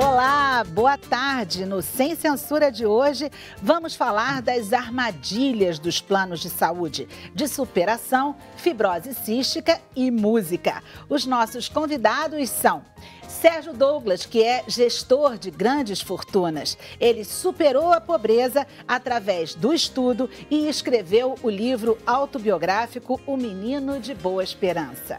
Olá, boa tarde. No Sem Censura de hoje, vamos falar das armadilhas dos planos de saúde, de superação, fibrose cística e música. Os nossos convidados são Sérgio Douglas, que é gestor de grandes fortunas. Ele superou a pobreza através do estudo e escreveu o livro autobiográfico O Menino de Boa Esperança.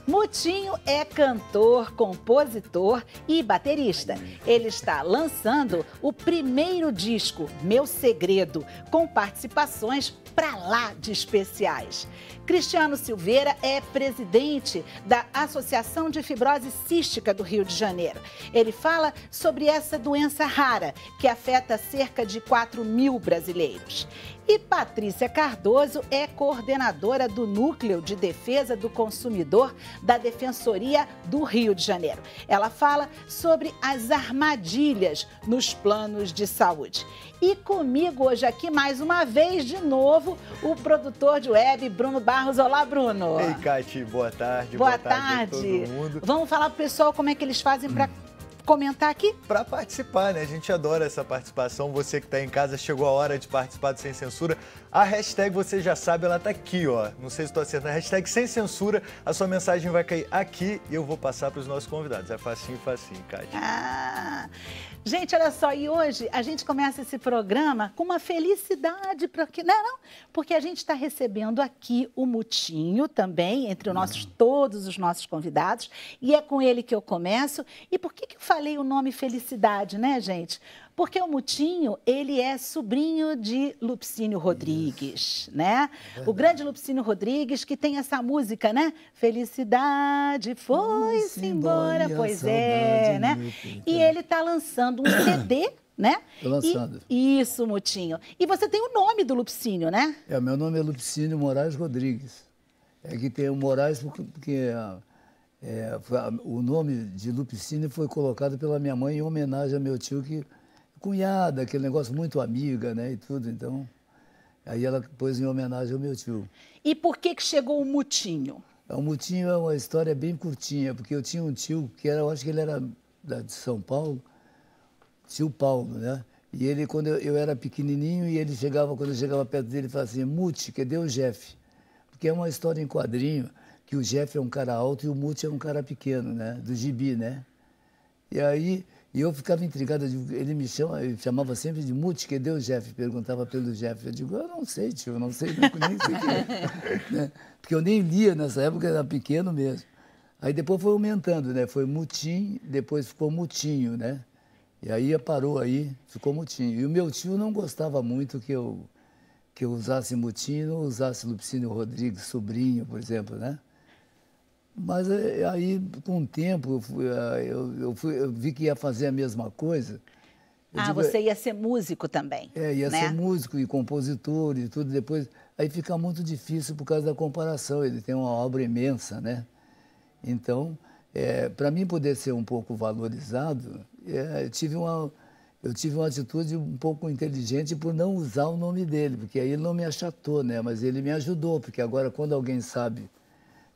Mutinho é cantor, compositor e baterista. Ele está lançando o primeiro disco, Meu Segredo, com participações pra lá de especiais. Cristiano Silveira é presidente da Associação de Fibrose Cística do Rio de Janeiro. Ele fala sobre essa doença rara que afeta cerca de 4.000 brasileiros. E Patrícia Cardoso é coordenadora do Núcleo de Defesa do Consumidor da Defensoria do Rio de Janeiro. Ela fala sobre as armadilhas nos planos de saúde. E comigo hoje aqui, mais uma vez, de novo, o produtor de web, Bruno Barros. Olá, Bruno. Ei, Cati, boa tarde. Boa tarde a todo mundo. Vamos falar pro pessoal como é que eles fazem para comentar aqui? Para participar, né? A gente adora essa participação. Você que está em casa, chegou a hora de participar do Sem Censura. A hashtag, você já sabe, ela tá aqui, ó. Não sei se estou acertando. A hashtag Sem Censura. A sua mensagem vai cair aqui e eu vou passar para os nossos convidados. É facinho, facinho, Cati. Gente, olha só, e hoje a gente começa esse programa com uma felicidade, porque, não? Porque a gente está recebendo aqui o Mutinho também, entre todos os nossos convidados, e é com ele que eu começo. E por que eu falei o nome Felicidade, né, gente? Porque o Mutinho, ele é sobrinho de Lupicínio Rodrigues, né? O grande Lupicínio Rodrigues, que tem essa música, né? Felicidade foi-se embora, pois é, né? E ele tá lançando um CD, né? Tô lançando. Isso, Mutinho. E você tem o nome do Lupicínio, né? Meu nome é Lupicínio Moraes Rodrigues. É que tem o Moraes porque o nome de Lupicínio foi colocado pela minha mãe em homenagem ao meu tio, que cunhada, aquele negócio muito amiga, né, e tudo, então, aí ela pôs em homenagem ao meu tio. E por que chegou o Mutinho? O Mutinho é uma história bem curtinha, porque eu tinha um tio que eu acho que ele era de São Paulo, tio Paulo, né, e ele, quando eu era pequenininho, e ele chegava, quando eu chegava perto dele, ele falava assim, Muti, cadê o Jeff? Porque é uma história em quadrinho, que o Jeff é um cara alto e o Muti é um cara pequeno, né, do gibi, né, e aí... E eu ficava intrigado, ele chamava sempre de Muti, cadê o Jeff? Perguntava pelo Jeff. Eu digo, eu não sei, tio, eu não sei, nem sei quem é. Né? Porque eu nem lia nessa época, era pequeno mesmo. Aí depois foi aumentando, né? Foi Mutim, depois ficou Mutinho, né? E aí parou aí, ficou Mutinho. E o meu tio não gostava muito que eu usasse Mutinho, não usasse Lupicínio Rodrigues, sobrinho, por exemplo, né? Mas aí, com o tempo, eu vi que ia fazer a mesma coisa. Você ia ser músico também, ia né? ser músico e compositor e tudo. Depois, aí fica muito difícil por causa da comparação. Ele tem uma obra imensa, né? Então, para mim poder ser um pouco valorizado, eu tive uma atitude um pouco inteligente por não usar o nome dele, porque aí ele não me achatou, né? Mas ele me ajudou, porque agora, quando alguém sabe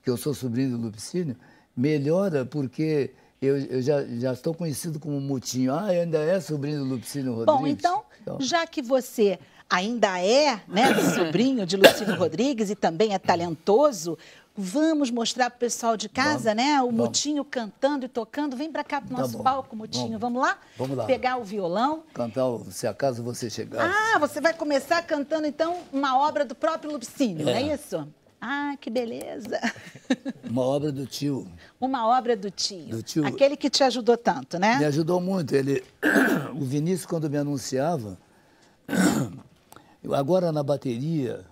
que eu sou sobrinho do Lupicínio, melhora porque eu já estou conhecido como Mutinho. Ainda é sobrinho do Lupicínio Rodrigues? Bom, então, já que você ainda é, né, sobrinho de Lupicínio Rodrigues e também é talentoso, vamos mostrar para o pessoal de casa, né, o Mutinho cantando e tocando. Vem para cá para o nosso palco, Mutinho. Vamos lá? Vamos lá. Pegar o violão. Cantar Se Acaso Você Chegasse. Você vai começar cantando, então, uma obra do próprio Lupicínio, não é isso? Que beleza! Uma obra do tio. Uma obra do tio. Do tio. Aquele que te ajudou tanto, né? Me ajudou muito. O Vinícius, quando me anunciava, agora na bateria,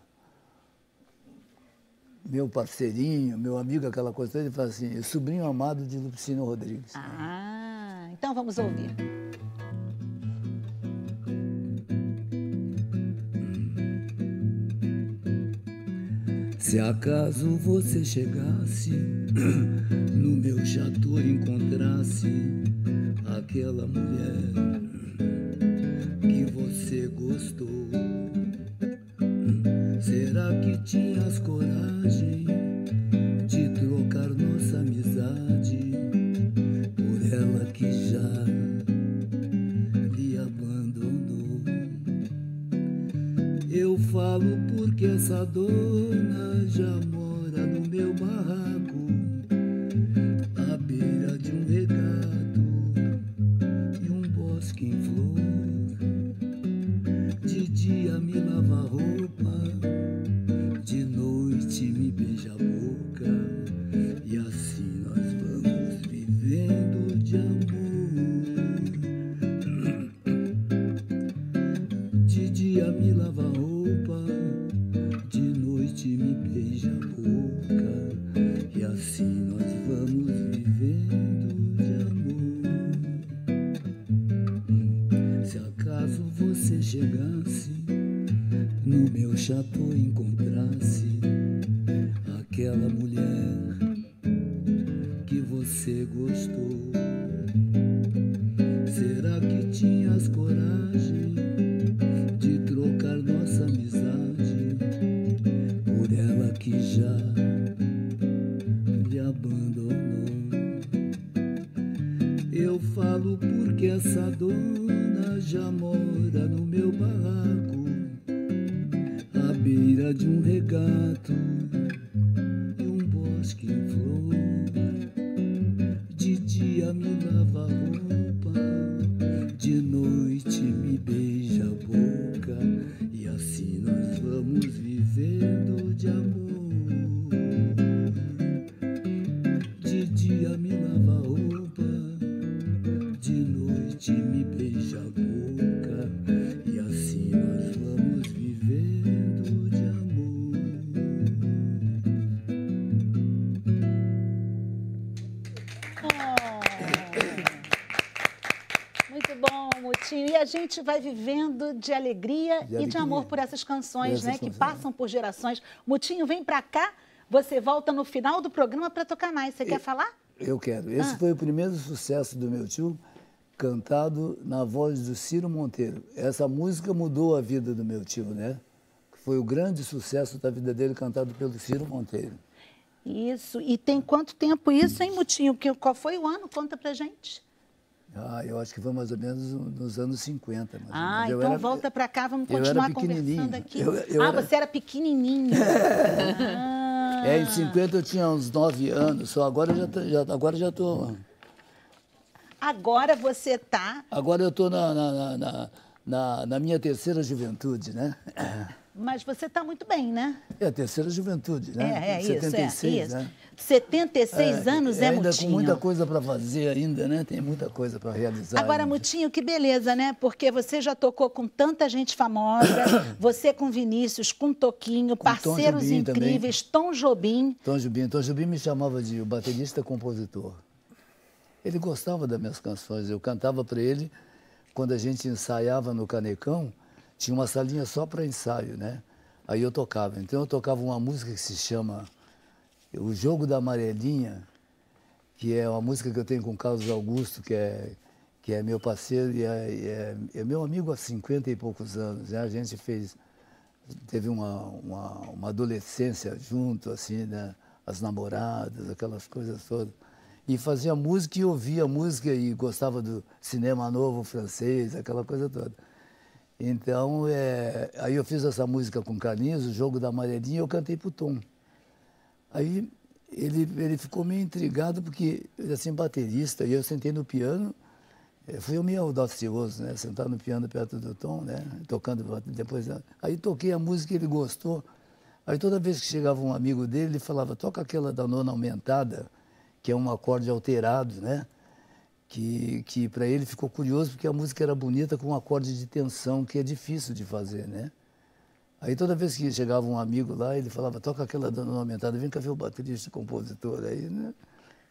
meu parceirinho, meu amigo, aquela coisa toda, ele fala assim, sobrinho amado de Lupicínio Rodrigues. Então vamos ouvir. Se acaso você chegasse no meu chateau e encontrasse aquela mulher que você gostou, será que tinhas coragem de trocar nossa amizade por ela que já Eu falo porque essa dona já mora no meu barraco, à beira de um regato e um bosque em flor. De dia me lava a roupa, de noite me beija a boca, e assim nós vamos vivendo de amor. De dia me lava a roupa, de noite me beija a boca, e assim nós vamos vivendo de amor. Se acaso você chegasse no meu chateau e encontrasse aquela mulher que você gostou, será que tinhas coragem de trocar nossa amizade por ela que já me abandonou? Eu falo porque essa dona já mora no meu barraco, à beira de um regato e um bosque em flor. De dia me lava a roupa, de noite me beija a boca, e assim nós vamos vivendo de amor. De dia me lava a roupa, de noite me beija a boca, e assim nós vamos vivendo de amor. Muito bom, Mutinho. E a gente vai vivendo de alegria e de amor por essas canções, né? Que passam por gerações. Mutinho, vem pra cá. Você volta no final do programa para tocar mais. Você quer falar? Eu quero. Esse foi o primeiro sucesso do meu tio, cantado na voz do Ciro Monteiro. Essa música mudou a vida do meu tio, né? Foi o grande sucesso da vida dele, cantado pelo Ciro Monteiro. Isso. E tem quanto tempo isso, hein, Mutinho? Qual foi o ano? Conta pra gente. Eu acho que foi mais ou menos nos anos 50. Então volta pra cá, vamos continuar conversando aqui. Você era pequenininho. Em 50 eu tinha uns 9 anos, só agora eu já estou... Agora você está... Agora eu estou na minha terceira juventude, né? Mas você está muito bem, né? É a terceira juventude, né? 76, isso. Né? 76 anos ainda Mutinho. Com muita coisa para fazer ainda, né? Tem muita coisa para realizar. Agora, ainda. Mutinho, que beleza, né? Porque você já tocou com tanta gente famosa, você com Vinícius, com Toquinho, com parceiros Tom incríveis, também. Tom Jobim me chamava de o baterista-compositor. Ele gostava das minhas canções, eu cantava para ele. Quando a gente ensaiava no Canecão, tinha uma salinha só para ensaio, né? Aí eu tocava. Então eu tocava uma música que se chama O Jogo da Amarelinha, que é uma música que eu tenho com o Carlos Augusto, que é meu parceiro e é meu amigo há 50 e poucos anos. Né? A gente teve uma adolescência junto, assim, né? As namoradas, aquelas coisas todas. E fazia música e ouvia música e gostava do cinema novo francês, aquela coisa toda. Então, aí eu fiz essa música com o Carlinhos, O Jogo da Amarelinha, e eu cantei pro Tom. Aí ele ficou meio intrigado, porque ele é assim, baterista, e eu sentei no piano, fui meio audacioso, né? Sentar no piano perto do Tom, né? Tocando depois. Aí toquei a música e ele gostou. Aí toda vez que chegava um amigo dele, ele falava, toca aquela da nona aumentada, que é um acorde alterado, né? Que para ele ficou curioso, porque a música era bonita com um acorde de tensão, que é difícil de fazer, né? Aí toda vez que chegava um amigo lá, ele falava, toca aquela da nona aumentada, vem cá ver o baterista, compositor. Aí, né?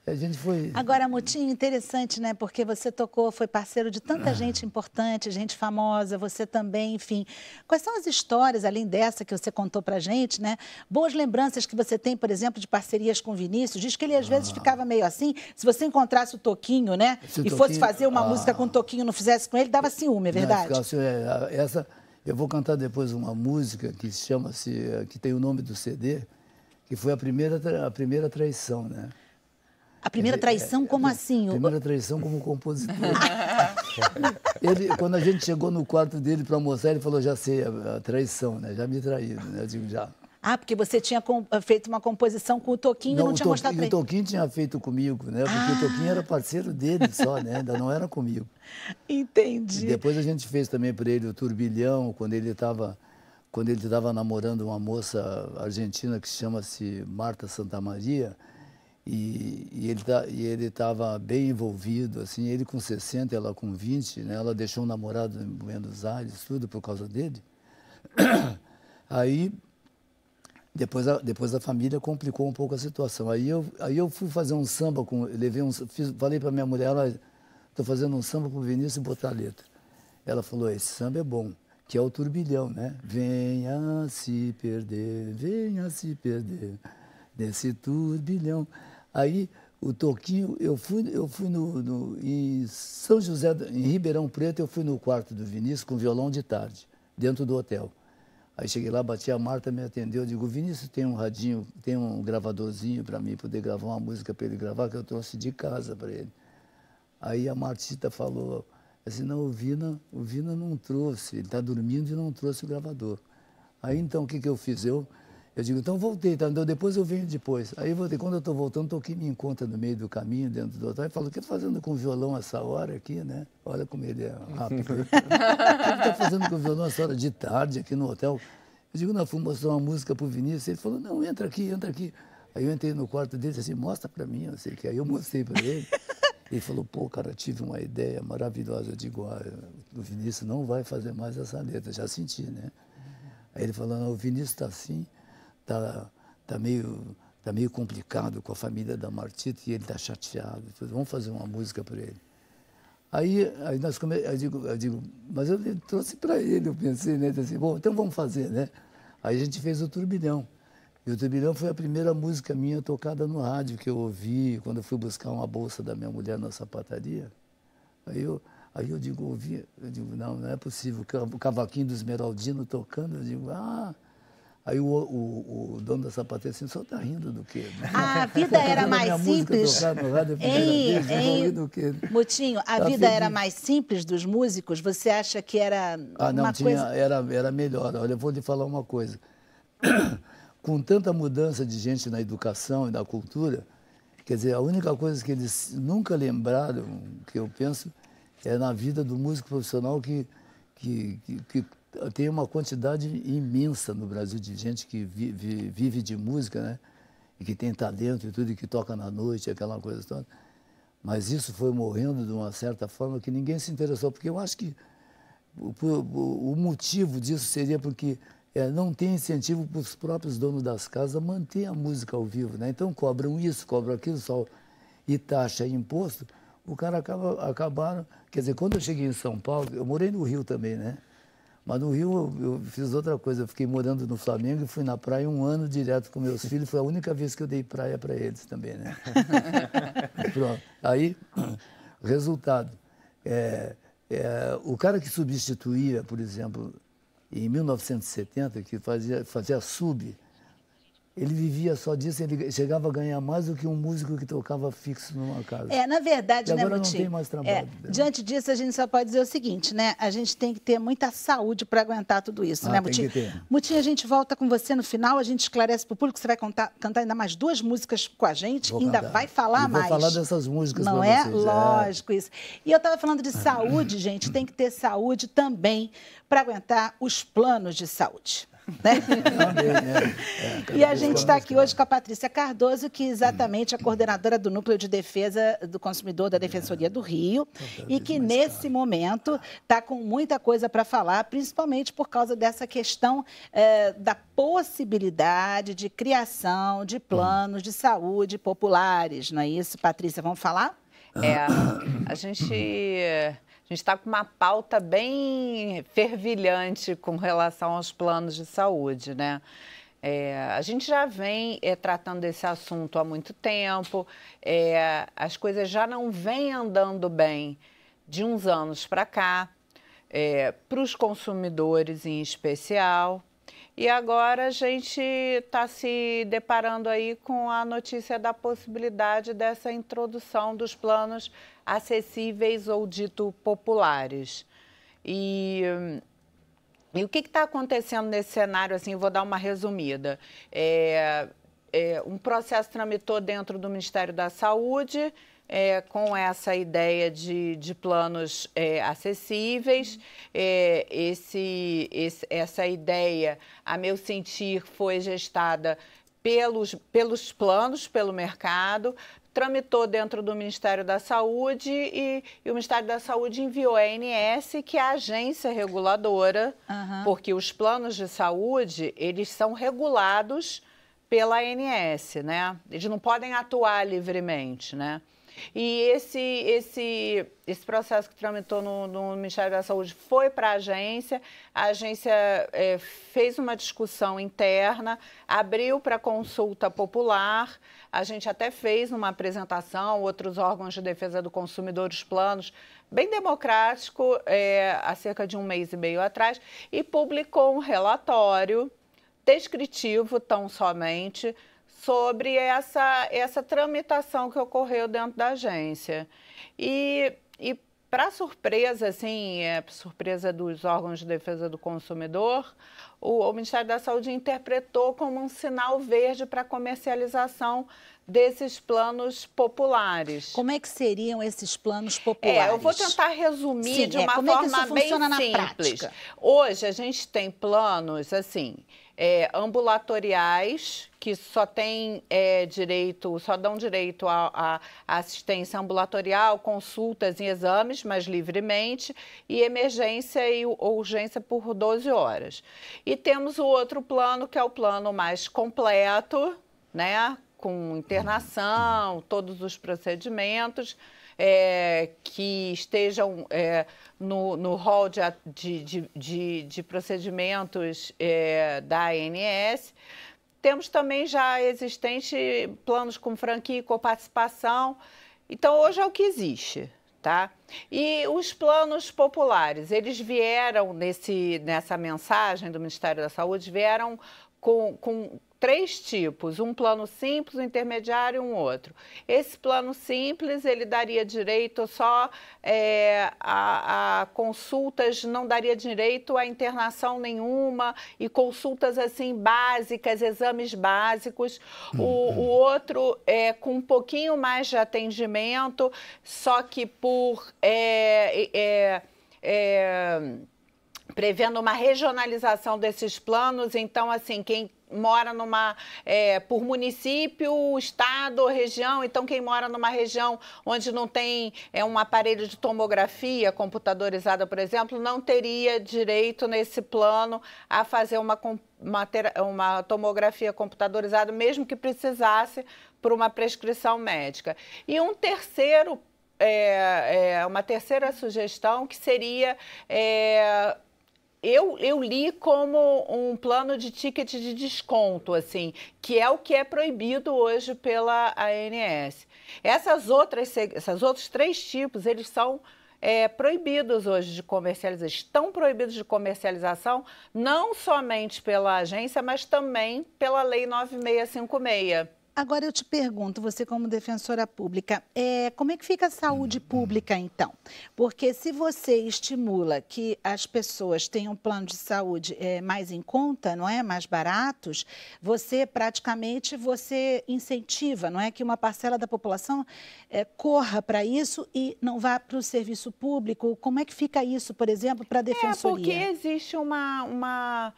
A gente foi... Agora, Mutinho, interessante, né? Porque você foi parceiro de tanta gente importante, gente famosa, você também, enfim. Quais são as histórias, além dessa que você contou pra gente, né? Boas lembranças que você tem, por exemplo, de parcerias com o Vinícius. Diz que ele, às vezes, ficava meio assim. Se você encontrasse o Toquinho, né? E fosse fazer uma música com o Toquinho, não fizesse com ele, dava ciúme, é verdade? Eu vou cantar depois uma música que que tem o nome do CD, que foi a primeira traição, né? A primeira traição, como assim? A primeira traição como compositor. Quando a gente chegou no quarto dele para almoçar, ele falou, já sei, a traição, né? Já me traíram, né? Eu digo, já. Ah, porque você tinha feito uma composição com o Toquinho e não tinha mostrado pra ele. O Toquinho tinha feito comigo, né? Porque o Toquinho era parceiro dele só, né? Ainda não era comigo. Entendi. E depois a gente fez também para ele o Turbilhão, quando ele estava namorando uma moça argentina que chama-se Marta Santamaria, e ele estava bem envolvido, assim, ele com 60, ela com 20, né? Ela deixou um namorado em Buenos Aires, tudo por causa dele. Aí, depois a família complicou um pouco a situação. Aí eu fui fazer um samba, falei para minha mulher, estou fazendo um samba para o Vinícius botar a letra. Ela falou, esse samba é bom, que é o Turbilhão, né? Venha se perder nesse turbilhão. Aí o Toquinho, eu fui em São José, em Ribeirão Preto, eu fui no quarto do Vinícius com violão de tarde, dentro do hotel. Aí cheguei lá, bati, a Marta me atendeu, eu digo, Vinícius, tem um radinho, tem um gravadorzinho para mim poder gravar uma música para ele gravar, que eu trouxe de casa para ele. Aí a Martita falou assim, não, o Vina não trouxe, ele está dormindo e não trouxe o gravador. Aí então o que eu fiz? Eu digo, então voltei, tá? Então depois eu venho depois. Aí voltei, quando eu estou voltando, o Toquinho me encontra no meio do caminho, dentro do hotel, e fala, o que está fazendo com o violão essa hora aqui, né? Olha como ele é rápido. O que está fazendo com o violão essa hora de tarde aqui no hotel? Eu digo, não, fui mostrar uma música para o Vinícius. Ele falou, não, entra aqui. Aí eu entrei no quarto dele e disse assim, mostra para mim, eu sei que. Aí eu mostrei para ele. Ele falou, pô, cara, tive uma ideia maravilhosa. Eu digo, o Vinícius não vai fazer mais essa letra, já senti, né? Aí ele falou, não, o Vinícius está assim, tá meio complicado com a família da Martita e ele está chateado. Eu falei, vamos fazer uma música para ele. Aí eu digo, mas eu trouxe para ele, eu pensei, né? Assim, bom, então vamos fazer, né? Aí a gente fez o Turbilhão. E o Turbilhão foi a primeira música minha tocada no rádio, que eu ouvi quando eu fui buscar uma bolsa da minha mulher na sapataria. Aí eu digo, não é possível, o cavaquinho do Esmeraldino tocando, eu digo, Aí o dono da sapataria disse, o senhor está rindo do quê? A vida era mais simples. Mutinho, a vida era mais simples dos músicos? Você acha que era uma coisa... Era melhor. Olha, eu vou lhe falar uma coisa. Com tanta mudança de gente na educação e na cultura, quer dizer, a única coisa que eles nunca lembraram, que eu penso, é na vida do músico profissional que tem uma quantidade imensa no Brasil de gente que vive de música, né? E que tem talento e tudo, e que toca na noite, aquela coisa toda. Mas isso foi morrendo de uma certa forma que ninguém se interessou, porque eu acho que o motivo disso seria porque não tem incentivo para os próprios donos das casas a manter a música ao vivo, né? Então cobram isso, cobram aquilo, só, e taxa e imposto, o cara acabaram... Quer dizer, quando eu cheguei em São Paulo, eu morei no Rio também, né? Mas no Rio eu fiz outra coisa, eu fiquei morando no Flamengo e fui na praia 1 ano direto com meus filhos, foi a única vez que eu dei praia para eles também, né? Pronto. Aí, resultado, o cara que substituía, por exemplo, em 1970, que fazia sub, ele vivia só disso, ele chegava a ganhar mais do que um músico que tocava fixo numa casa. Na verdade, né, agora não tem mais trabalho. Diante disso, a gente só pode dizer o seguinte, né? A gente tem que ter muita saúde para aguentar tudo isso, né, Mutinho? Mutinho, a gente volta com você no final, a gente esclarece para o público, você vai cantar ainda mais 2 músicas com a gente, vai falar mais. Vou falar dessas músicas para vocês. Não é? Lógico, isso. E eu estava falando de saúde, gente, tem que ter saúde também para aguentar os planos de saúde. Né? E a gente está aqui hoje com a Patrícia Cardoso, que exatamente é a coordenadora do Núcleo de Defesa do Consumidor da Defensoria do Rio, e que nesse momento está com muita coisa para falar, principalmente por causa dessa questão da possibilidade de criação de planos de saúde populares, não é isso, Patrícia? Vamos falar? A gente está com uma pauta bem fervilhante com relação aos planos de saúde, né? A gente já vem tratando desse assunto há muito tempo, as coisas já não vêm andando bem de uns anos para cá, para os consumidores em especial. E agora a gente está se deparando aí com a notícia da possibilidade dessa introdução dos planos acessíveis ou dito populares. E o que está acontecendo nesse cenário, assim, eu vou dar uma resumida. Um processo tramitou dentro do Ministério da Saúde, com essa ideia de planos acessíveis. Essa ideia, a meu sentir, foi gestada pelos planos, pelo mercado, tramitou dentro do Ministério da Saúde e o Ministério da Saúde enviou a ANS, que é a agência reguladora, porque os planos de saúde, eles são regulados pela ANS, né? Eles não podem atuar livremente, né? E esse processo que tramitou no Ministério da Saúde foi para a agência fez uma discussão interna, abriu para consulta popular, a gente até fez uma apresentação, outros órgãos de defesa do consumidor, os planos, bem democrático, há cerca de 1 mês e meio atrás, e publicou um relatório descritivo, tão somente, sobre essa tramitação que ocorreu dentro da agência. E para surpresa, assim, surpresa dos órgãos de defesa do consumidor, o Ministério da Saúde interpretou como um sinal verde para a comercialização desses planos populares. Como é que seriam esses planos populares? Eu vou tentar resumir de uma como forma é que isso bem funciona simples. Na prática? Hoje a gente tem planos assim, ambulatoriais, que só dão direito à assistência ambulatorial, consultas e exames, mas livremente, e emergência ou urgência por 12 horas. E temos o outro plano, que é o plano mais completo, né, com internação, todos os procedimentos, que estejam no rol de procedimentos da ANS. Temos também já existente planos com franquia e coparticipação. Então, hoje é o que existe, tá? E os planos populares, eles vieram nessa mensagem do Ministério da Saúde, vieram com 3 tipos, um plano simples, um intermediário e um outro. Esse plano simples, ele daria direito só a consultas, não daria direito a internação nenhuma e consultas assim básicas, exames básicos. O outro com um pouquinho mais de atendimento, só que prevendo uma regionalização desses planos. Então, assim, quem mora por município, estado ou região, então quem mora numa região onde não tem um aparelho de tomografia computadorizada, por exemplo, não teria direito nesse plano a fazer uma tomografia computadorizada, mesmo que precisasse por uma prescrição médica. E uma terceira sugestão que seria... Eu li como um plano de ticket de desconto, assim, que é o que é proibido hoje pela ANS. Esses outros 3 tipos, eles são proibidos hoje de comercialização, estão proibidos de comercialização, não somente pela agência, mas também pela Lei 9656. Agora eu te pergunto, você como defensora pública, como é que fica a saúde pública então? Porque se você estimula que as pessoas tenham um plano de saúde mais em conta, não é, mais baratos, você praticamente incentiva, não é, que uma parcela da população corra para isso e não vá para o serviço público. Como é que fica isso, por exemplo, para a defensoria? Porque existe uma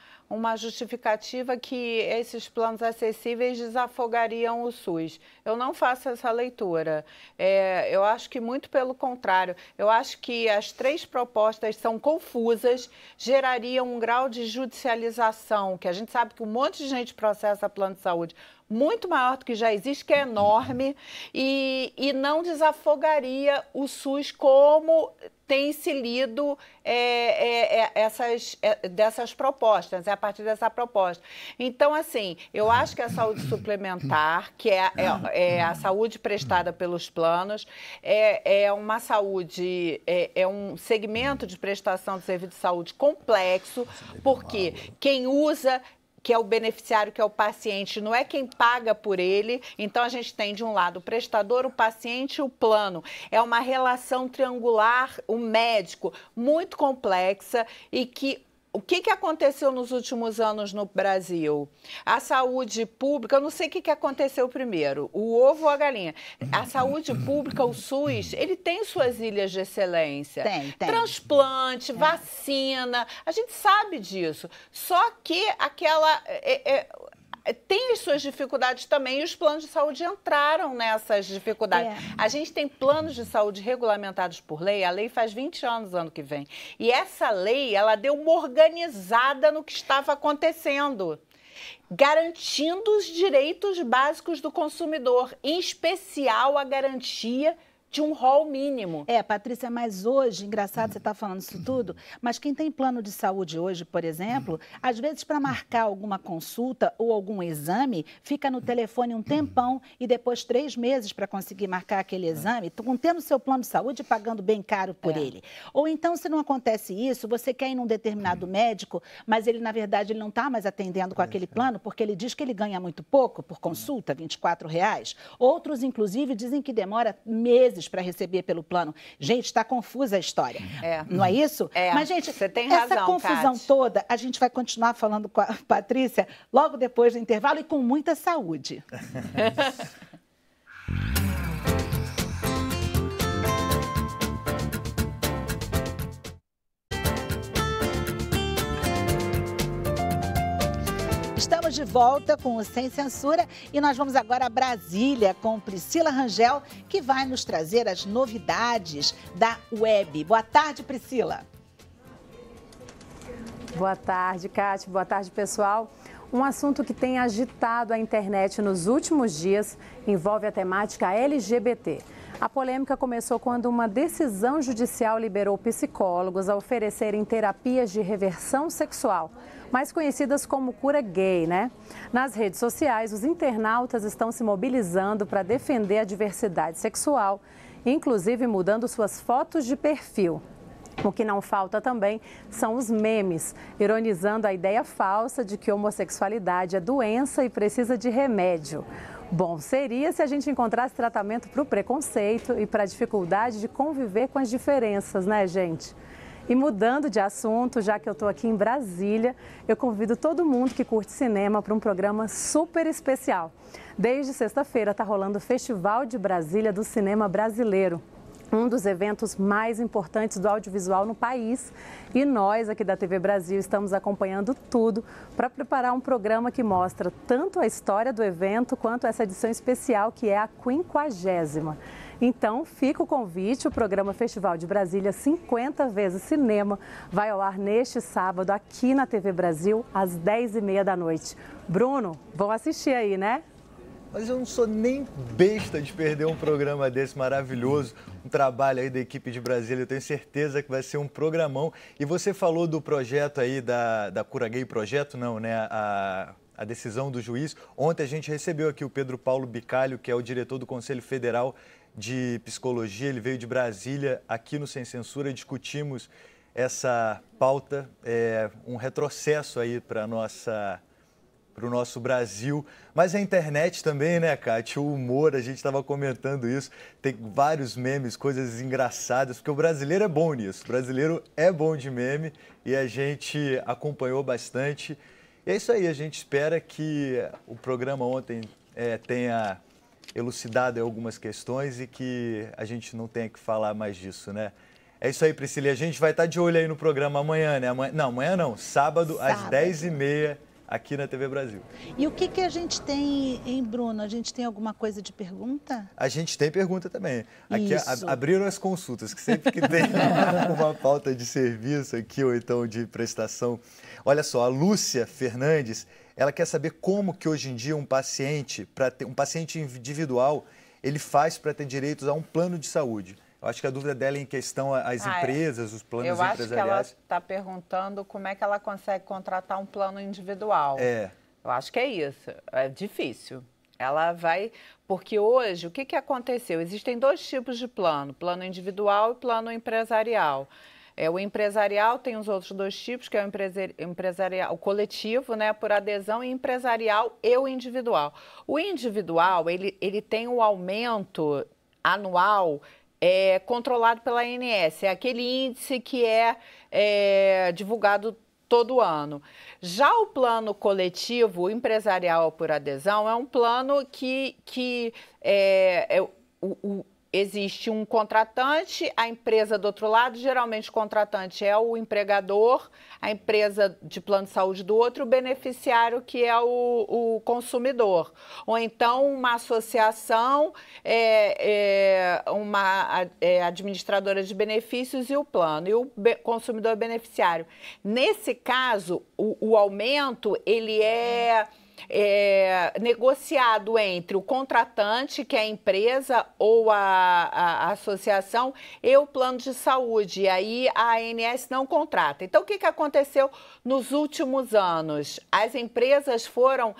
justificativa que esses planos acessíveis desafogariam o SUS. Eu não faço essa leitura. Eu acho que muito pelo contrário. Eu acho que as 3 propostas são confusas, gerariam um grau de judicialização, que a gente sabe que um monte de gente processa plano de saúde muito maior do que já existe, que é enorme, e não desafogaria o SUS como tem se lido dessas propostas, a partir dessa proposta. Então, assim, eu acho que a saúde suplementar, que é a saúde prestada pelos planos, é uma saúde, é um segmento de prestação de serviço de saúde complexo, porque quem usa que é o beneficiário, que é o paciente, não é quem paga por ele. Então, a gente tem, de um lado, o prestador, o paciente e o plano. É uma relação triangular, o médico, muito complexa e que... O que aconteceu nos últimos anos no Brasil? A saúde pública, eu não sei o que aconteceu primeiro, o ovo ou a galinha. A saúde pública, o SUS, ele tem suas ilhas de excelência. Tem. Transplante, vacina, a gente sabe disso. Só que aquela... tem as suas dificuldades também, e os planos de saúde entraram nessas dificuldades. A gente tem planos de saúde regulamentados por lei, a lei faz 20 anos ano que vem. E essa lei, ela deu uma organizada no que estava acontecendo, garantindo os direitos básicos do consumidor, em especial a garantia de um rol mínimo. Patrícia, mas hoje, engraçado você estar falando isso tudo, mas quem tem plano de saúde hoje, por exemplo, às vezes para marcar alguma consulta ou algum exame, fica no telefone um tempão e depois 3 meses para conseguir marcar aquele exame, tendo seu plano de saúde e pagando bem caro por ele. Ou então, se não acontece isso, você quer ir num determinado médico, mas ele, na verdade, ele não está mais atendendo com aquele plano, porque ele diz que ele ganha muito pouco por consulta, R$24. Outros, inclusive, dizem que demora meses para receber pelo plano. Gente, está confusa a história. Não é isso? Mas, gente, você tem essa razão, confusão Cátia. toda, a gente vai continuar falando com a Patrícia logo depois do intervalo e com muita saúde. Estamos de volta com o Sem Censura e nós vamos agora a Brasília com Priscila Rangel, que vai nos trazer as novidades da web. Boa tarde, Priscila. Boa tarde, Cátia. Boa tarde, pessoal. Um assunto que tem agitado a internet nos últimos dias envolve a temática LGBT. A polêmica começou quando uma decisão judicial liberou psicólogos a oferecerem terapias de reversão sexual, mais conhecidas como cura gay, né? Nas redes sociais, os internautas estão se mobilizando para defender a diversidade sexual, inclusive mudando suas fotos de perfil. O que não falta também são os memes, ironizando a ideia falsa de que homossexualidade é doença e precisa de remédio. Bom, seria se a gente encontrasse tratamento para o preconceito e para a dificuldade de conviver com as diferenças, né, gente? E mudando de assunto, já que eu estou aqui em Brasília, eu convido todo mundo que curte cinema para um programa super especial. Desde sexta-feira está rolando o Festival de Brasília do Cinema Brasileiro, um dos eventos mais importantes do audiovisual no país. E nós, aqui da TV Brasil, estamos acompanhando tudo para preparar um programa que mostra tanto a história do evento quanto essa edição especial, que é a 50ª. Então, fica o convite, o programa Festival de Brasília 50 vezes Cinema vai ao ar neste sábado aqui na TV Brasil, às 10h30 da noite. Bruno, vão assistir aí, né? Mas eu não sou nem besta de perder um programa desse maravilhoso, um trabalho aí da equipe de Brasília, eu tenho certeza que vai ser um programão. E você falou do projeto aí, da Cura Gay Projeto, não, né? A decisão do juiz. Ontem a gente recebeu aqui o Pedro Paulo Bicalho, que é o diretor do Conselho Federal de Psicologia, ele veio de Brasília aqui no Sem Censura, discutimos essa pauta, um retrocesso aí para o nosso Brasil, mas a internet também, né, Cátia? O humor, a gente estava comentando isso, tem vários memes, coisas engraçadas, porque o brasileiro é bom nisso, o brasileiro é bom de meme e a gente acompanhou bastante. E é isso aí, a gente espera que o programa ontem tenha elucidado algumas questões e que a gente não tenha que falar mais disso, né? É isso aí, Priscila, e a gente vai estar de olho aí no programa amanhã, né? Amanhã não, sábado. Às 10h30. Aqui na TV Brasil. E o que a gente tem, hein, Bruno? A gente tem alguma coisa de pergunta? A gente tem pergunta também. Aqui abriram as consultas, que sempre que tem uma pauta de serviço aqui, ou então de prestação. Olha só, a Lúcia Fernandes, ela quer saber como que hoje em dia um paciente individual, ele faz para ter direitos a um plano de saúde. Eu acho que a dúvida dela é em questão às empresas, os planos empresariais. Eu acho que ela está perguntando como é que ela consegue contratar um plano individual. Eu acho que é isso. É difícil. Ela vai... Porque hoje, o que aconteceu? Existem 2 tipos de plano. Plano individual e plano empresarial. O empresarial tem os outros dois tipos, que é o empresarial, o coletivo, né, por adesão, e empresarial e o individual. O individual, ele tem um aumento anual controlado pela ANS, é aquele índice que é divulgado todo ano. Já o plano coletivo, o empresarial por adesão, é um plano que existe um contratante, a empresa do outro lado, geralmente o contratante é o empregador, a empresa de plano de saúde do outro, o beneficiário que é o consumidor. Ou então uma associação, uma administradora de benefícios e o plano, e o consumidor beneficiário. Nesse caso, o aumento, ele é negociado entre o contratante, que é a empresa ou a associação, e o plano de saúde. E aí a ANS não contrata. Então, o que aconteceu nos últimos anos? As empresas foram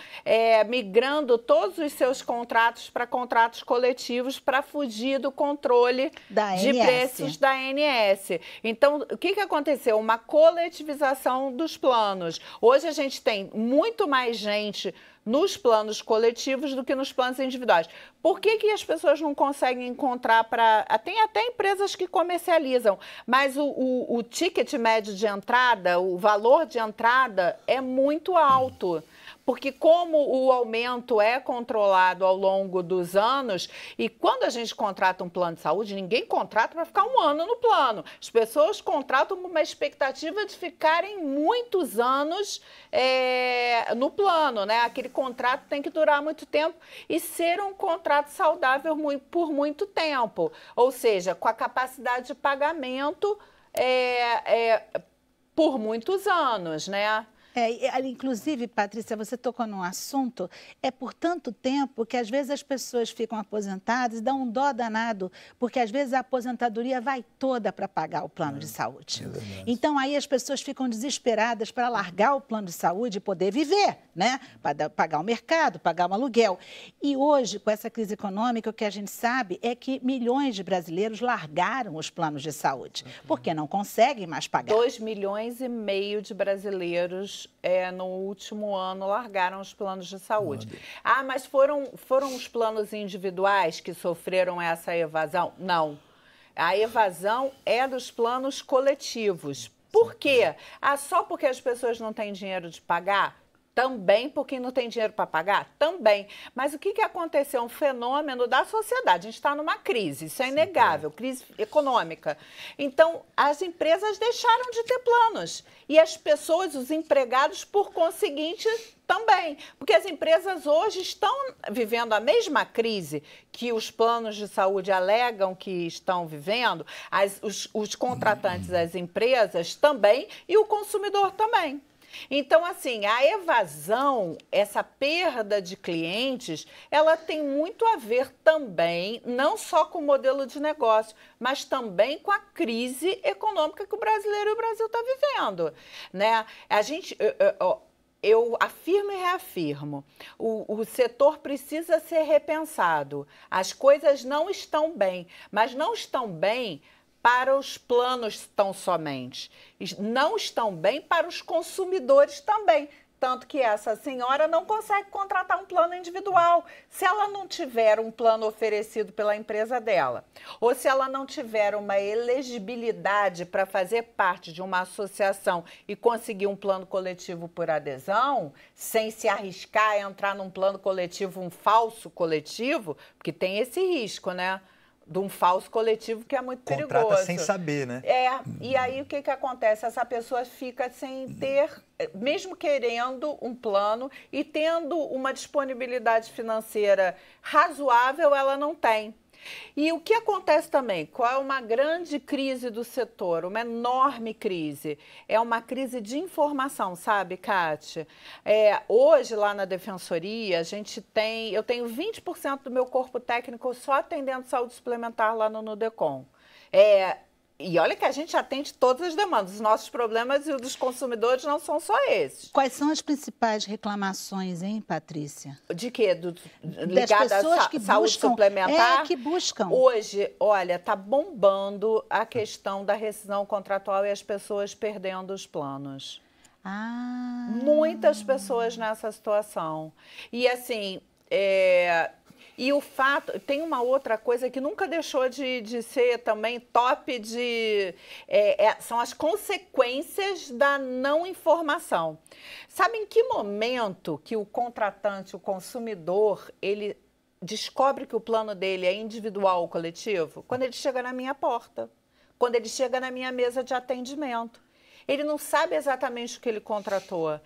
migrando todos os seus contratos para contratos coletivos para fugir do controle de preços da ANS. Então, o que aconteceu? Uma coletivização dos planos. Hoje a gente tem muito mais gente nos planos coletivos do que nos planos individuais. Por que as pessoas não conseguem encontrar para... Tem até empresas que comercializam, mas o ticket médio de entrada, o valor de entrada é muito alto. Porque como o aumento é controlado ao longo dos anos, e quando a gente contrata um plano de saúde, ninguém contrata para ficar um ano no plano. As pessoas contratam com uma expectativa de ficarem muitos anos no plano, né? Aquele contrato tem que durar muito tempo e ser um contrato saudável por muito tempo. Ou seja, com a capacidade de pagamento por muitos anos, né? Inclusive, Patrícia, você tocou num assunto, por tanto tempo que às vezes as pessoas ficam aposentadas e dão um dó danado, porque às vezes a aposentadoria vai toda para pagar o plano de saúde. Então aí as pessoas ficam desesperadas para largar o plano de saúde e poder viver, né? Para pagar o mercado, pagar um aluguel. E hoje, com essa crise econômica, o que a gente sabe é que milhões de brasileiros largaram os planos de saúde, porque não conseguem mais pagar. 2,5 milhões de brasileiros no último ano largaram os planos de saúde. Mas foram os planos individuais que sofreram essa evasão? Não. A evasão é dos planos coletivos. Por quê? Só porque as pessoas não têm dinheiro de pagar? Também porque não tem dinheiro para pagar? Também. Mas o que aconteceu? Um fenômeno da sociedade. A gente está numa crise, isso é inegável, crise econômica. Então, as empresas deixaram de ter planos. E as pessoas, os empregados, por conseguinte, também. Porque as empresas hoje estão vivendo a mesma crise que os planos de saúde alegam que estão vivendo, os contratantes das empresas também e o consumidor também. Então, assim, a evasão, essa perda de clientes, ela tem muito a ver também, não só com o modelo de negócio, mas também com a crise econômica que o brasileiro e o Brasil está vivendo, né? Eu afirmo e reafirmo, o setor precisa ser repensado. As coisas não estão bem, mas não estão bem para os planos tão somente. Não estão bem para os consumidores também. Tanto que essa senhora não consegue contratar um plano individual. Se ela não tiver um plano oferecido pela empresa dela, ou se ela não tiver uma elegibilidade para fazer parte de uma associação e conseguir um plano coletivo por adesão, sem se arriscar a entrar num plano coletivo, um falso coletivo, porque tem esse risco, né? De um falso coletivo que é muito perigoso. Contrata sem saber, né? E aí o que acontece? Essa pessoa fica sem ter, mesmo querendo um plano e tendo uma disponibilidade financeira razoável, ela não tem. E o que acontece também? Qual é uma grande crise do setor? Uma enorme crise. É uma crise de informação, sabe, Cátia? Hoje, lá na Defensoria, eu tenho 20% do meu corpo técnico só atendendo saúde suplementar lá no Nudecom. E olha que a gente atende todas as demandas. Os nossos problemas e os dos consumidores não são só esses. Quais são as principais reclamações, hein, Patrícia? De quê? Das Ligada pessoas à que saúde buscam, suplementar? que buscam. Hoje, olha, está bombando a questão da rescisão contratual e as pessoas perdendo os planos. Muitas pessoas nessa situação. E assim, e o fato, tem uma outra coisa que nunca deixou de ser também top são as consequências da não informação. Sabe em que momento que o contratante, o consumidor, ele descobre que o plano dele é individual ou coletivo? Quando ele chega na minha porta, quando ele chega na minha mesa de atendimento. Ele não sabe exatamente o que ele contratou.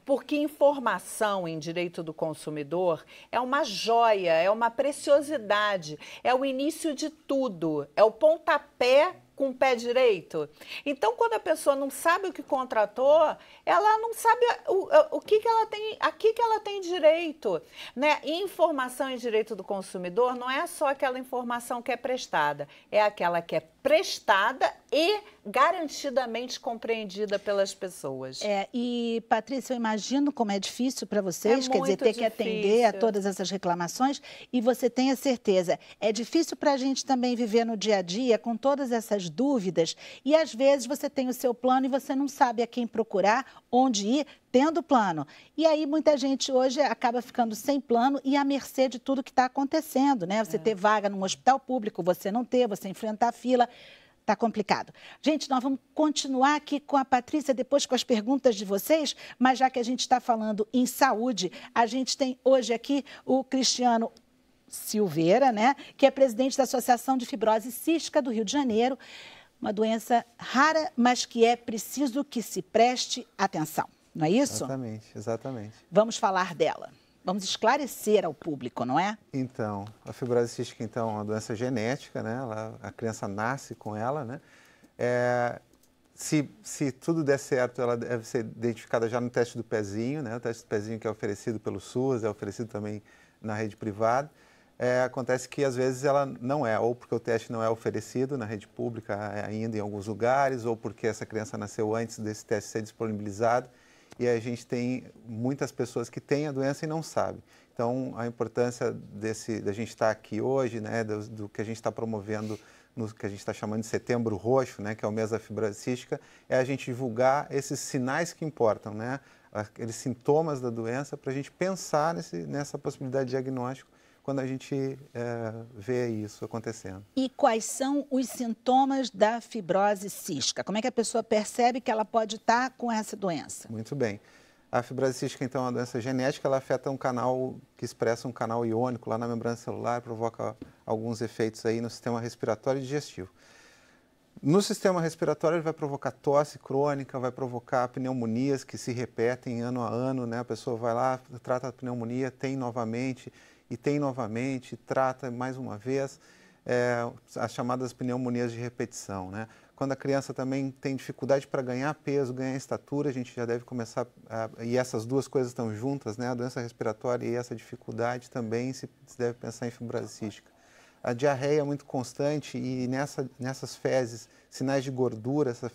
Porque informação em direito do consumidor é uma joia, é uma preciosidade, é o início de tudo, é o pontapé com o pé direito. Então, quando a pessoa não sabe o que contratou, ela não sabe o que ela tem, a que ela tem direito, né? E informação em direito do consumidor não é só aquela informação que é prestada, é aquela que é prestada e garantidamente compreendida pelas pessoas. E, Patrícia, eu imagino como é difícil para vocês, quer dizer, ter que atender a todas essas reclamações, e você tem a certeza, é difícil para a gente também viver no dia a dia com todas essas dúvidas, e às vezes você tem o seu plano e você não sabe a quem procurar, onde ir, tendo plano. E aí muita gente hoje acaba ficando sem plano e à mercê de tudo que está acontecendo, né? Você ter vaga num hospital público, você não ter, você enfrentar a fila. Tá complicado. Gente, nós vamos continuar aqui com a Patrícia, depois com as perguntas de vocês, mas já que a gente está falando em saúde, a gente tem hoje aqui o Cristiano Silveira, né, que é presidente da Associação de Fibrose Cística do Rio de Janeiro, uma doença rara, mas que é preciso que se preste atenção, não é isso? Exatamente, exatamente. Vamos falar dela. Vamos esclarecer ao público, não é? Então, a fibrose cística, então, é uma doença genética, né? A criança nasce com ela, né? Se tudo der certo, ela deve ser identificada já no teste do pezinho, né? O teste do pezinho que é oferecido pelo SUS, é oferecido também na rede privada. Acontece que, às vezes, ela não é, ou porque o teste não é oferecido na rede pública ainda em alguns lugares, ou porque essa criança nasceu antes desse teste ser disponibilizado. E a gente tem muitas pessoas que têm a doença e não sabem. Então, a importância da gente estar aqui hoje, né, do que a gente está promovendo, no que a gente está chamando de Setembro Roxo, né, que é o mês da fibrose cística, é a gente divulgar esses sinais que importam, né, aqueles sintomas da doença, para a gente pensar nessa possibilidade de diagnóstico quando a gente vê isso acontecendo. E quais são os sintomas da fibrose cística? Como é que a pessoa percebe que ela pode estar com essa doença? Muito bem. A fibrose cística, então, é uma doença genética, ela afeta um canal que expressa um canal iônico lá na membrana celular, provoca alguns efeitos aí no sistema respiratório e digestivo. No sistema respiratório, ele vai provocar tosse crônica, vai provocar pneumonias que se repetem ano a ano, né? A pessoa vai lá, trata a pneumonia, tem novamente, trata mais uma vez, as chamadas pneumonias de repetição, né? Quando a criança também tem dificuldade para ganhar peso, ganhar estatura, a gente já deve começar, e essas duas coisas estão juntas, né? A doença respiratória e essa dificuldade também se deve pensar em fibrose cística. A diarreia é muito constante e nessas fezes, sinais de gordura, essas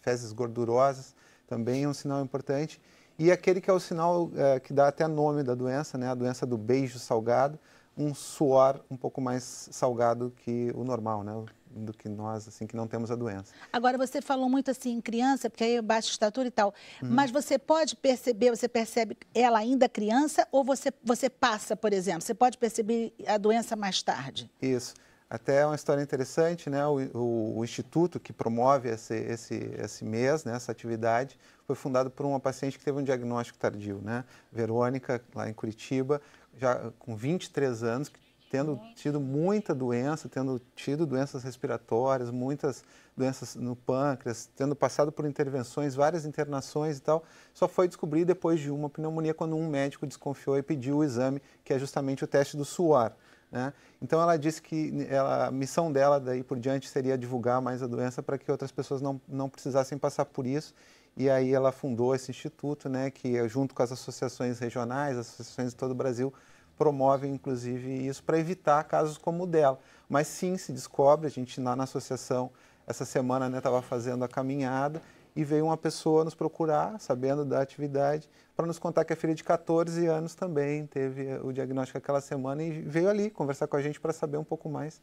fezes gordurosas, também é um sinal importante. E aquele que é o sinal que dá até nome da doença, né? A doença do beijo salgado, um suor um pouco mais salgado que o normal, né? Do que nós, assim, que não temos a doença. Agora, você falou muito assim em criança, porque aí é baixa estatura e tal, mas você pode perceber, você percebe ela ainda criança ou você passa, por exemplo, você pode perceber a doença mais tarde? Isso. Até é uma história interessante, né? O instituto que promove esse mês, né? Essa atividade, foi fundado por uma paciente que teve um diagnóstico tardio, né? Verônica, lá em Curitiba, já com 23 anos, tendo tido muita doença, tendo tido doenças respiratórias, muitas doenças no pâncreas, tendo passado por intervenções, várias internações e tal, só foi descobrir depois de uma pneumonia quando um médico desconfiou e pediu o exame, que é justamente o teste do suor, né? Então ela disse que a missão dela daí por diante seria divulgar mais a doença para que outras pessoas não precisassem passar por isso. E aí ela fundou esse instituto, né, que junto com as associações regionais, as associações de todo o Brasil, promovem inclusive isso para evitar casos como o dela. Mas sim, se descobre, a gente lá na associação essa semana, né, estava fazendo a caminhada e veio uma pessoa nos procurar, sabendo da atividade, para nos contar que a filha de 14 anos também teve o diagnóstico aquela semana e veio ali conversar com a gente para saber um pouco mais.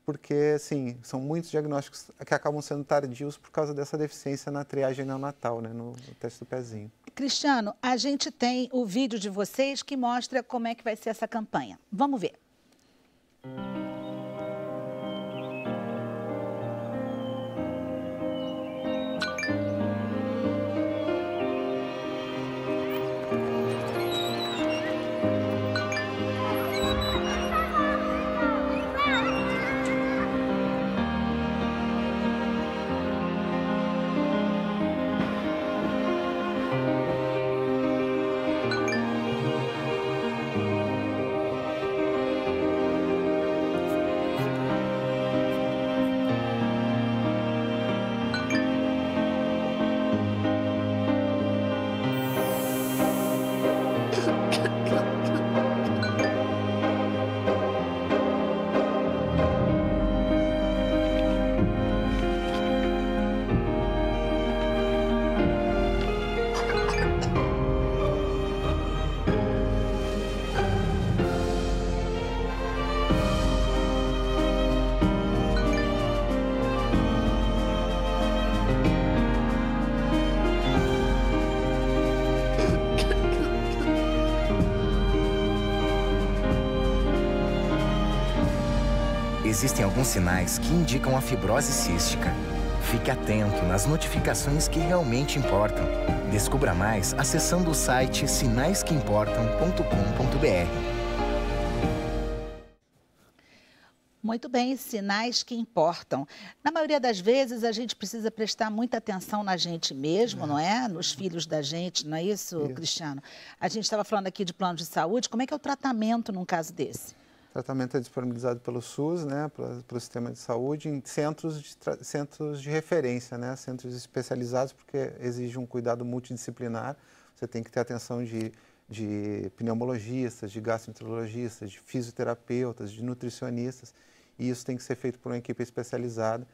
Porque, sim, são muitos diagnósticos que acabam sendo tardios por causa dessa deficiência na triagem neonatal, né, no teste do pezinho. Cristiano, a gente tem o vídeo de vocês que mostra como é que vai ser essa campanha. Vamos ver. Existem alguns sinais que indicam a fibrose cística. Fique atento nas notificações que realmente importam. Descubra mais acessando o site sinaisqueimportam.com.br. Muito bem, sinais que importam. Na maioria das vezes, a gente precisa prestar muita atenção na gente mesmo, não é? Nos filhos da gente, não é isso, Cristiano? A gente estava falando aqui de plano de saúde. Como é que é o tratamento num caso desse? O tratamento é disponibilizado pelo SUS, né, para o sistema de saúde, em centros de referência, né, centros especializados, porque exige um cuidado multidisciplinar. Você tem que ter atenção de pneumologistas, de gastroenterologistas, de fisioterapeutas, de nutricionistas, e isso tem que ser feito por uma equipe especializada.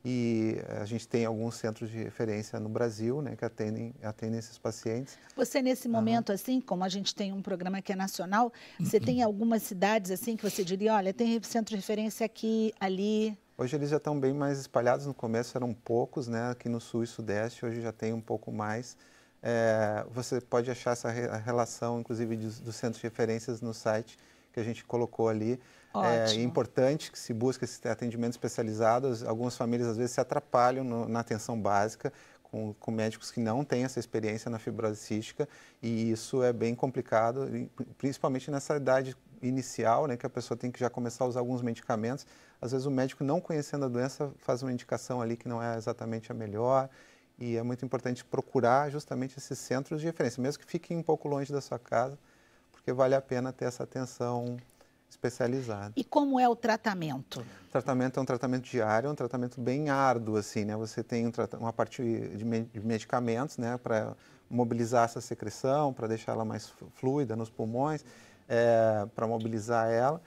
E a gente tem alguns centros de referência no Brasil, né, que atendem esses pacientes. Você, nesse momento, assim, como a gente tem um programa que é nacional, você tem algumas cidades, assim, que você diria, olha, tem centro de referência aqui, ali... Hoje eles já estão bem mais espalhados, no começo eram poucos, né, aqui no Sul e Sudeste, hoje já tem um pouco mais. Você pode achar essa relação, inclusive, dos centros de referências no site que a gente colocou ali. É importante que se busque esse atendimento especializado. Algumas famílias, às vezes, se atrapalham na atenção básica com médicos que não têm essa experiência na fibrose cística, e isso é bem complicado, principalmente nessa idade inicial, né, que a pessoa tem que já começar a usar alguns medicamentos. Às vezes, o médico, não conhecendo a doença, faz uma indicação ali que não é exatamente a melhor, e é muito importante procurar justamente esses centros de referência, mesmo que fiquem um pouco longe da sua casa, porque vale a pena ter essa atenção especializada. E como é o tratamento? O tratamento é um tratamento diário, é um tratamento bem árduo, assim, né? Você tem uma parte de medicamentos, né, para mobilizar essa secreção, para deixar ela mais fluida nos pulmões, para mobilizar ela.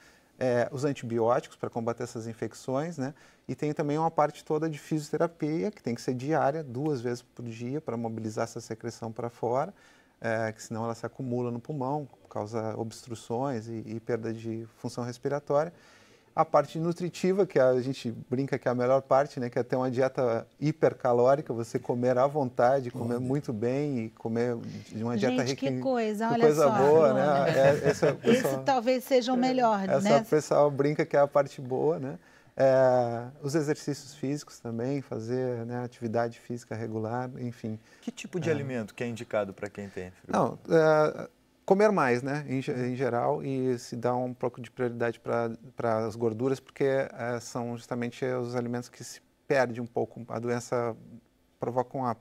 Os antibióticos para combater essas infecções, né? E tem também uma parte toda de fisioterapia, que tem que ser diária, 2 vezes por dia, para mobilizar essa secreção para fora, que senão ela se acumula no pulmão, causa obstruções e perda de função respiratória. A parte nutritiva, que a gente brinca que é a melhor parte, né, que é ter uma dieta hipercalórica, você comer à vontade, comer muito bem e comer de uma dieta rica em coisa, olha coisa só, boa, né? Esse talvez seja o melhor, né? Essa o pessoal brinca que é a parte boa, né? Os exercícios físicos também, fazer, né, atividade física regular, enfim. Que tipo de alimento que é indicado para quem tem fibrose? Não, comer mais, né, em geral, e se dar um pouco de prioridade para as gorduras, porque são justamente os alimentos que se perde um pouco. A doença provoca uma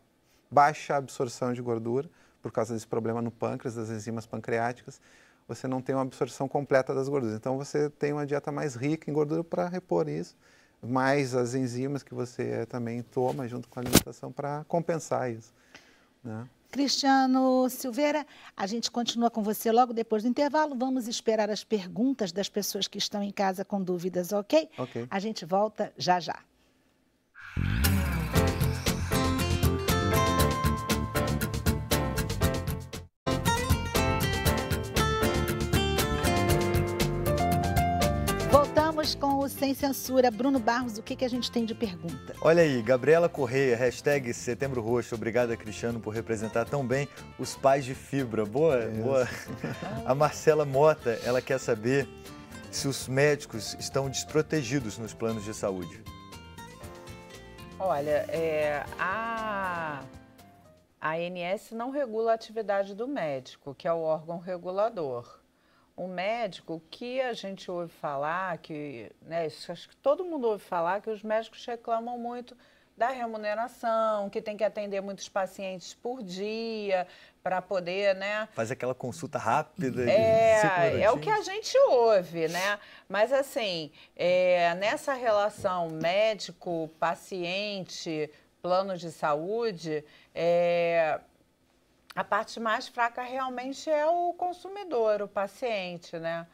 baixa absorção de gordura, por causa desse problema no pâncreas, das enzimas pancreáticas. Você não tem uma absorção completa das gorduras. Então, você tem uma dieta mais rica em gordura para repor isso, mais as enzimas que você também toma junto com a alimentação para compensar isso, né? Cristiano Silveira, a gente continua com você logo depois do intervalo. Vamos esperar as perguntas das pessoas que estão em casa com dúvidas, ok? Ok. A gente volta já já. o Sem Censura. Bruno Barros, o que a gente tem de pergunta? Olha aí, Gabriela Correia, hashtag Setembro Roxo. Obrigada, Cristiano, por representar tão bem os pais de fibra. Boa, boa. A Marcela Mota, ela quer saber se os médicos estão desprotegidos nos planos de saúde. Olha, a ANS não regula a atividade do médico, que é o órgão regulador. O médico, que a gente ouve falar, que, né, acho que todo mundo ouve falar, que os médicos reclamam muito da remuneração, que tem que atender muitos pacientes por dia para poder, né? Faz aquela consulta rápida. É o que a gente ouve, né? Mas assim, nessa relação médico-paciente, plano de saúde, a parte mais fraca realmente é o consumidor, o paciente, né?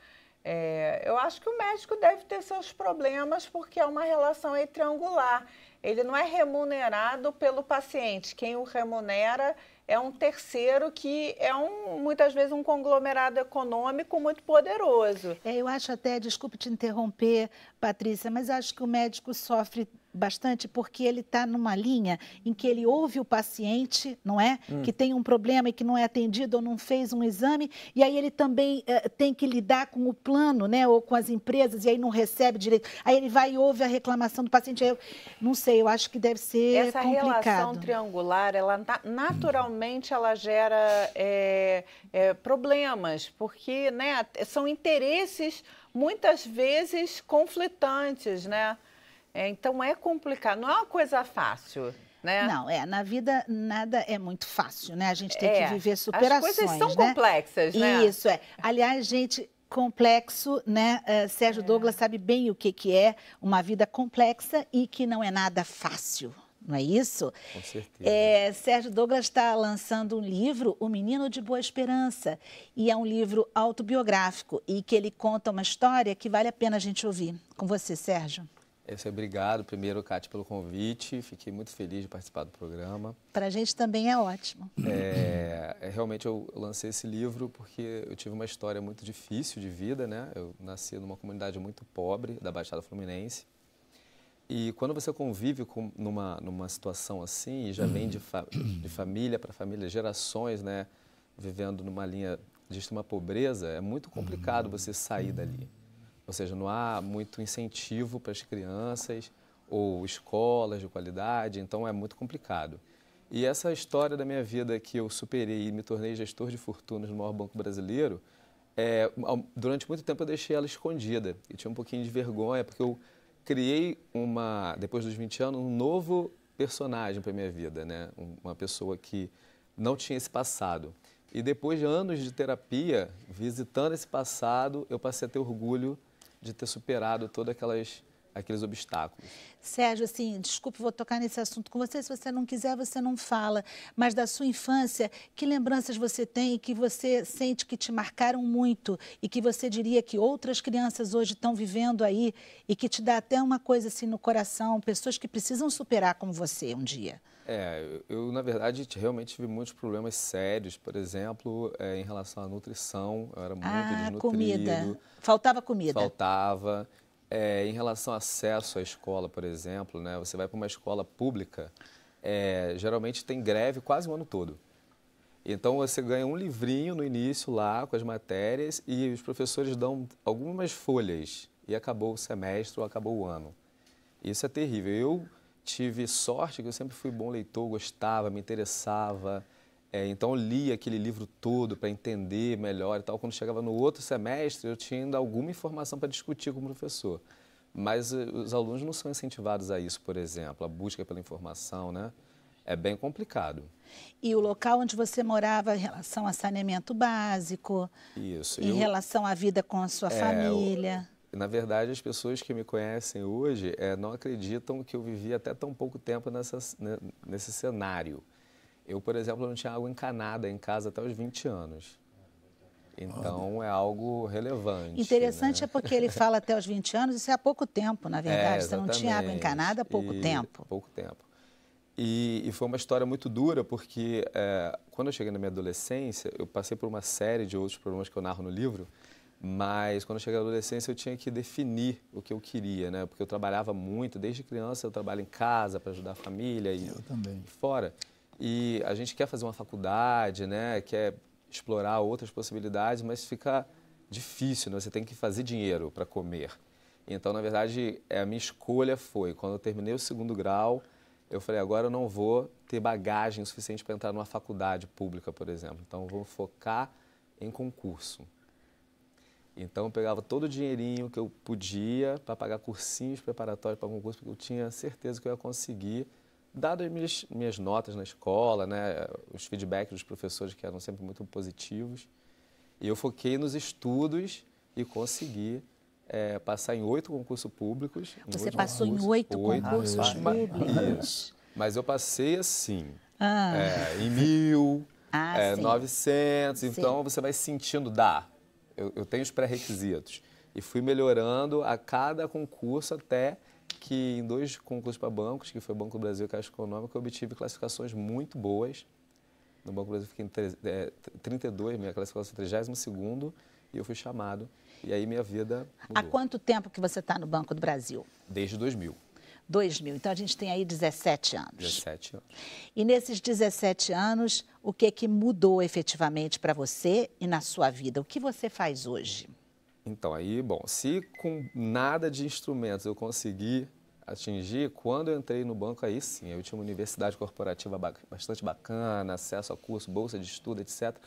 Eu acho que o médico deve ter seus problemas porque é uma relação aí triangular. Ele não é remunerado pelo paciente. Quem o remunera é um terceiro que é muitas vezes um conglomerado econômico muito poderoso. Eu acho até, desculpe te interromper, Patrícia, mas acho que o médico sofre bastante porque ele está numa linha em que ele ouve o paciente, não é? Que tem um problema e que não é atendido ou não fez um exame, e aí ele também tem que lidar com o plano, né? Ou com as empresas, e aí não recebe direito. Aí ele vai e ouve a reclamação do paciente. Eu não sei, eu acho que deve ser complicado. Essa relação triangular, ela naturalmente ela gera problemas, porque, né, são interesses muitas vezes conflitantes, né? Então é complicado, não é uma coisa fácil, né? Não, na vida nada é muito fácil, né? A gente tem que viver superações, as coisas são né? complexas, né? Isso, Aliás, gente, complexo, né? Sérgio Douglas sabe bem o que é uma vida complexa e que não é nada fácil. Não é isso? Com certeza. Sérgio Douglas está lançando um livro, O Menino de Boa Esperança, e é um livro autobiográfico e que ele conta uma história que vale a pena a gente ouvir. Com você, Sérgio. Obrigado, primeiro, Cátia, pelo convite. Fiquei muito feliz de participar do programa. Para a gente também é ótimo. Realmente eu lancei esse livro porque eu tive uma história muito difícil de vida, né? Eu nasci numa comunidade muito pobre da Baixada Fluminense. E quando você convive numa situação assim, e já vem de família para família, gerações, né, vivendo numa linha de extrema pobreza, é muito complicado você sair dali. Ou seja, não há muito incentivo para as crianças ou escolas de qualidade, então é muito complicado. E essa história da minha vida que eu superei e me tornei gestor de fortunas no maior banco brasileiro, durante muito tempo eu deixei ela escondida. E tinha um pouquinho de vergonha, porque eu criei, depois dos 20 anos, um novo personagem para a minha vida, né? Uma pessoa que não tinha esse passado. E depois de anos de terapia, visitando esse passado, eu passei a ter orgulho de ter superado todos aqueles obstáculos. Sérgio, assim, desculpe, vou tocar nesse assunto com você. Se você não quiser, você não fala. Mas da sua infância, que lembranças você tem que você sente que te marcaram muito e que você diria que outras crianças hoje estão vivendo aí e que te dá até uma coisa assim no coração, pessoas que precisam superar como você um dia? Eu, na verdade, realmente tive muitos problemas sérios, por exemplo, em relação à nutrição, eu era muito desnutrido. Comida. Faltava comida. Faltava. Em relação ao acesso à escola, por exemplo, né, você vai para uma escola pública, geralmente tem greve quase o ano todo. Então, você ganha um livrinho no início lá com as matérias e os professores dão algumas folhas e acabou o semestre ou acabou o ano. Isso é terrível. Eu tive sorte que eu sempre fui bom leitor, gostava, me interessava. Então, eu li aquele livro todo para entender melhor e tal. Quando chegava no outro semestre, eu tinha ainda alguma informação para discutir com o professor. Mas os alunos não são incentivados a isso, por exemplo, a busca pela informação, né? É bem complicado. E o local onde você morava em relação a saneamento básico? Isso. Em relação à vida com a sua família? Na verdade, as pessoas que me conhecem hoje não acreditam que eu vivi até tão pouco tempo nesse cenário. Eu, por exemplo, não tinha água encanada em casa até os 20 anos. Então, é algo relevante. Interessante, né? É porque ele fala até os 20 anos, isso é há pouco tempo, na verdade. Você não tinha água encanada há pouco tempo. Pouco tempo. E foi uma história muito dura, porque quando eu cheguei na minha adolescência, eu passei por uma série de outros problemas que eu narro no livro, Mas quando eu cheguei à adolescência eu tinha que definir o que eu queria, né? Porque eu trabalhava muito, desde criança eu trabalho em casa para ajudar a família e fora. E a gente quer fazer uma faculdade, né? Quer explorar outras possibilidades, mas fica difícil, né? Você tem que fazer dinheiro para comer. Então, na verdade, a minha escolha foi, quando eu terminei o 2º grau, eu falei, agora eu não vou ter bagagem suficiente para entrar numa faculdade pública, por exemplo. Então, eu vou focar em concurso. Então, eu pegava todo o dinheirinho que eu podia para pagar cursinhos preparatórios para concurso, porque eu tinha certeza que eu ia conseguir, dado as minhas notas na escola, né, os feedbacks dos professores que eram sempre muito positivos. E eu foquei nos estudos e consegui passar em 8 concursos públicos. Você passou em 8 concursos públicos? Mas eu passei assim, em 1.000, 900, então você vai sentindo, eu tenho os pré-requisitos. E fui melhorando a cada concurso até que em 2 concursos para bancos, que foi o Banco do Brasil e Caixa Econômica, eu obtive classificações muito boas. No Banco do Brasil fiquei em 32, minha classificação foi 32º, e eu fui chamado. E aí minha vida mudou. Há quanto tempo que você está no Banco do Brasil? Desde 2000. 2000. Então, a gente tem aí 17 anos. 17 anos. E nesses 17 anos, o que mudou efetivamente para você e na sua vida? O que você faz hoje? Então, aí, bom, se com nada de instrumentos eu consegui atingir, quando eu entrei no banco, aí sim, eu tinha uma universidade corporativa bastante bacana, acesso a curso, bolsa de estudo, etc.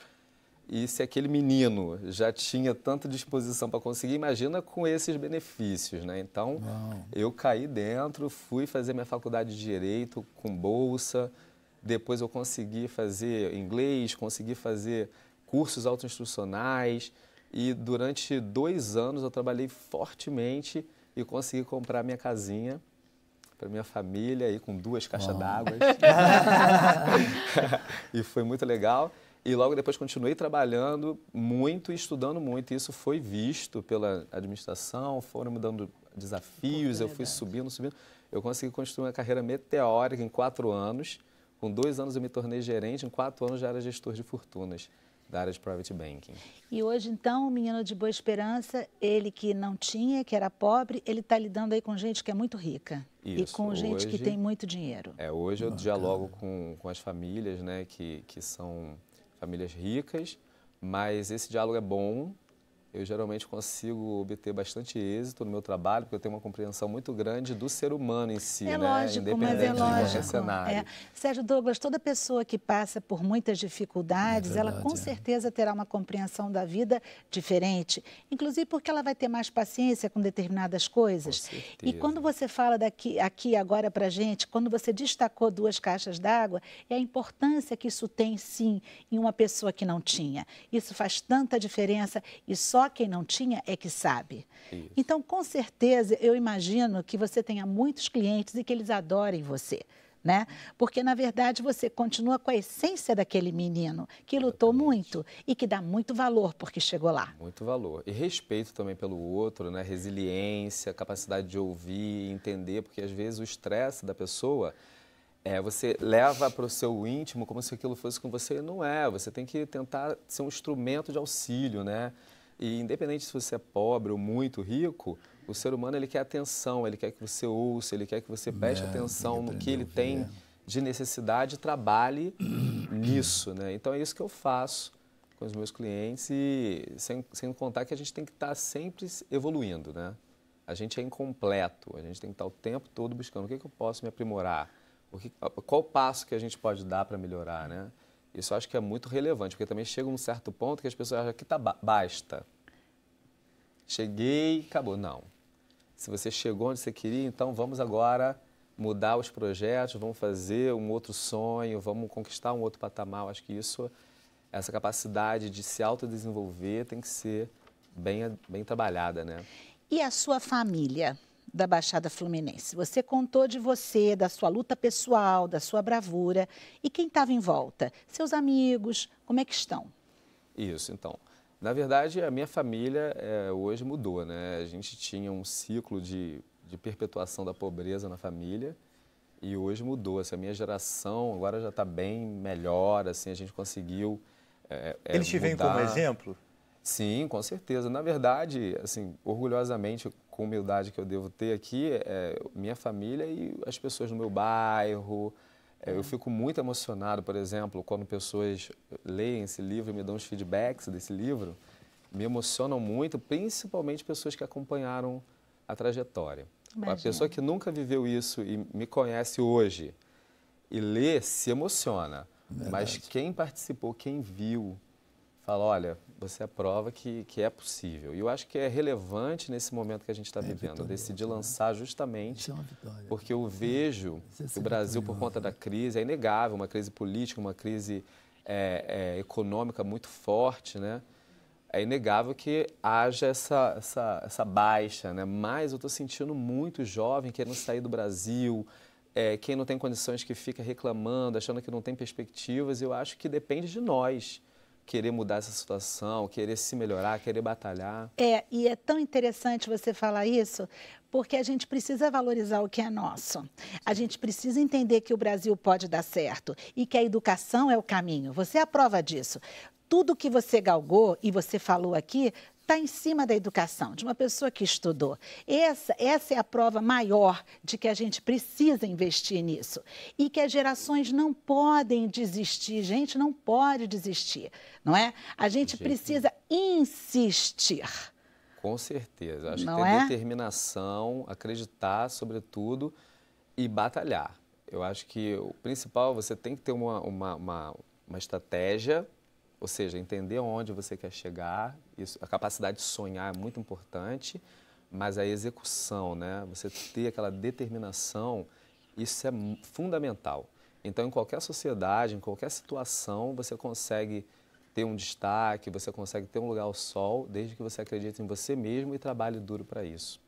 E se aquele menino já tinha tanta disposição para conseguir, imagina com esses benefícios, né? Então, eu caí dentro, fui fazer minha faculdade de Direito com bolsa, depois eu consegui fazer inglês, consegui fazer cursos autoinstrucionais e durante 2 anos eu trabalhei fortemente e consegui comprar minha casinha para minha família, aí, com 2 caixas d'água. E foi muito legal. E logo depois continuei trabalhando muito e estudando muito. E isso foi visto pela administração, foram me dando desafios, eu fui subindo. Eu consegui construir uma carreira meteórica em 4 anos. Com 2 anos eu me tornei gerente, em 4 anos já era gestor de fortunas da área de private banking. E hoje, então, o menino de Boa Esperança, ele que não tinha, que era pobre, ele está lidando aí com gente que é muito rica. Isso, e com gente que tem muito dinheiro. Hoje eu dialogo com as famílias, né, que são famílias ricas, mas esse diálogo é bom. Eu geralmente consigo obter bastante êxito no meu trabalho, porque eu tenho uma compreensão muito grande do ser humano em si, né? Lógico, mas é lógico. De qualquer cenário. Sérgio Douglas, toda pessoa que passa por muitas dificuldades, ela com certeza terá uma compreensão da vida diferente, inclusive porque ela vai ter mais paciência com determinadas coisas. Com certeza. E quando você fala aqui agora para a gente, quando você destacou 2 caixas d'água, é a importância que isso tem, sim, em uma pessoa que não tinha. Isso faz tanta diferença e só quem não tinha é que sabe. Isso. Então, com certeza, eu imagino que você tenha muitos clientes e que eles adorem você, né? Porque, na verdade, você continua com a essência daquele menino que lutou muito e que dá muito valor porque chegou lá. Muito valor. E respeito também pelo outro, né? Resiliência, capacidade de ouvir, entender, porque às vezes o estresse da pessoa... você leva para o seu íntimo como se aquilo fosse com você, não é. Você tem que tentar ser um instrumento de auxílio, né? E independente se você é pobre ou muito rico, o ser humano ele quer atenção, ele quer que você ouça, ele quer que você preste atenção no que ele tem de necessidade e trabalhe nisso, né? Então é isso que eu faço com os meus clientes e sem contar que a gente tem que estar sempre evoluindo, né? A gente é incompleto, a gente tem que estar o tempo todo buscando o que eu posso me aprimorar, qual o passo que a gente pode dar para melhorar, né? Isso eu acho que é muito relevante, porque também chega um certo ponto que as pessoas acham que basta. Cheguei, acabou. Não. Se você chegou onde você queria, então vamos agora mudar os projetos, vamos fazer um outro sonho, vamos conquistar um outro patamar. Eu acho que essa capacidade de se autodesenvolver tem que ser bem trabalhada, né? E a sua família da Baixada Fluminense? Você contou de você, da sua luta pessoal, da sua bravura. E quem estava em volta? Seus amigos, como é que estão? Isso, então. Na verdade, a minha família hoje mudou, né? A gente tinha um ciclo de perpetuação da pobreza na família e hoje mudou. Assim, a minha geração agora já está bem melhor, assim, a gente conseguiu Eles te veem como exemplo? Sim, com certeza. Na verdade, assim, orgulhosamente, com humildade que eu devo ter aqui, minha família e as pessoas do meu bairro. Eu fico muito emocionado, por exemplo, quando pessoas leem esse livro e me dão os feedbacks desse livro. Me emocionam muito, principalmente pessoas que acompanharam a trajetória. Uma pessoa que nunca viveu isso e me conhece hoje e lê, se emociona. Mas quem participou, quem viu, fala, olha, você é a prova que é possível. E eu acho que é relevante nesse momento que a gente está vivendo. Eu decidi lançar justamente porque eu vejo que o Brasil, por conta da crise, é inegável, uma crise política, uma crise econômica muito forte, né? É inegável que haja essa baixa, né? Mas eu estou sentindo muito jovem querendo sair do Brasil, quem não tem condições que fica reclamando, achando que não tem perspectivas. Eu acho que depende de nós querer mudar essa situação, querer se melhorar, querer batalhar. E é tão interessante você falar isso, porque a gente precisa valorizar o que é nosso. A gente precisa entender que o Brasil pode dar certo e que a educação é o caminho. Você é a prova disso. Tudo que você galgou e você falou aqui está em cima da educação, de uma pessoa que estudou. Essa é a prova maior de que a gente precisa investir nisso. E que as gerações não podem desistir. Gente, não pode desistir, não é? A gente precisa insistir. Com certeza. Acho que ter determinação, acreditar, sobretudo, e batalhar. Eu acho que o principal, você tem que ter uma estratégia, ou seja, entender onde você quer chegar. Isso, a capacidade de sonhar é muito importante, mas a execução, né? Você ter aquela determinação, isso é fundamental. Então, em qualquer sociedade, em qualquer situação, você consegue ter um destaque, você consegue ter um lugar ao sol, desde que você acredite em você mesmo e trabalhe duro para isso.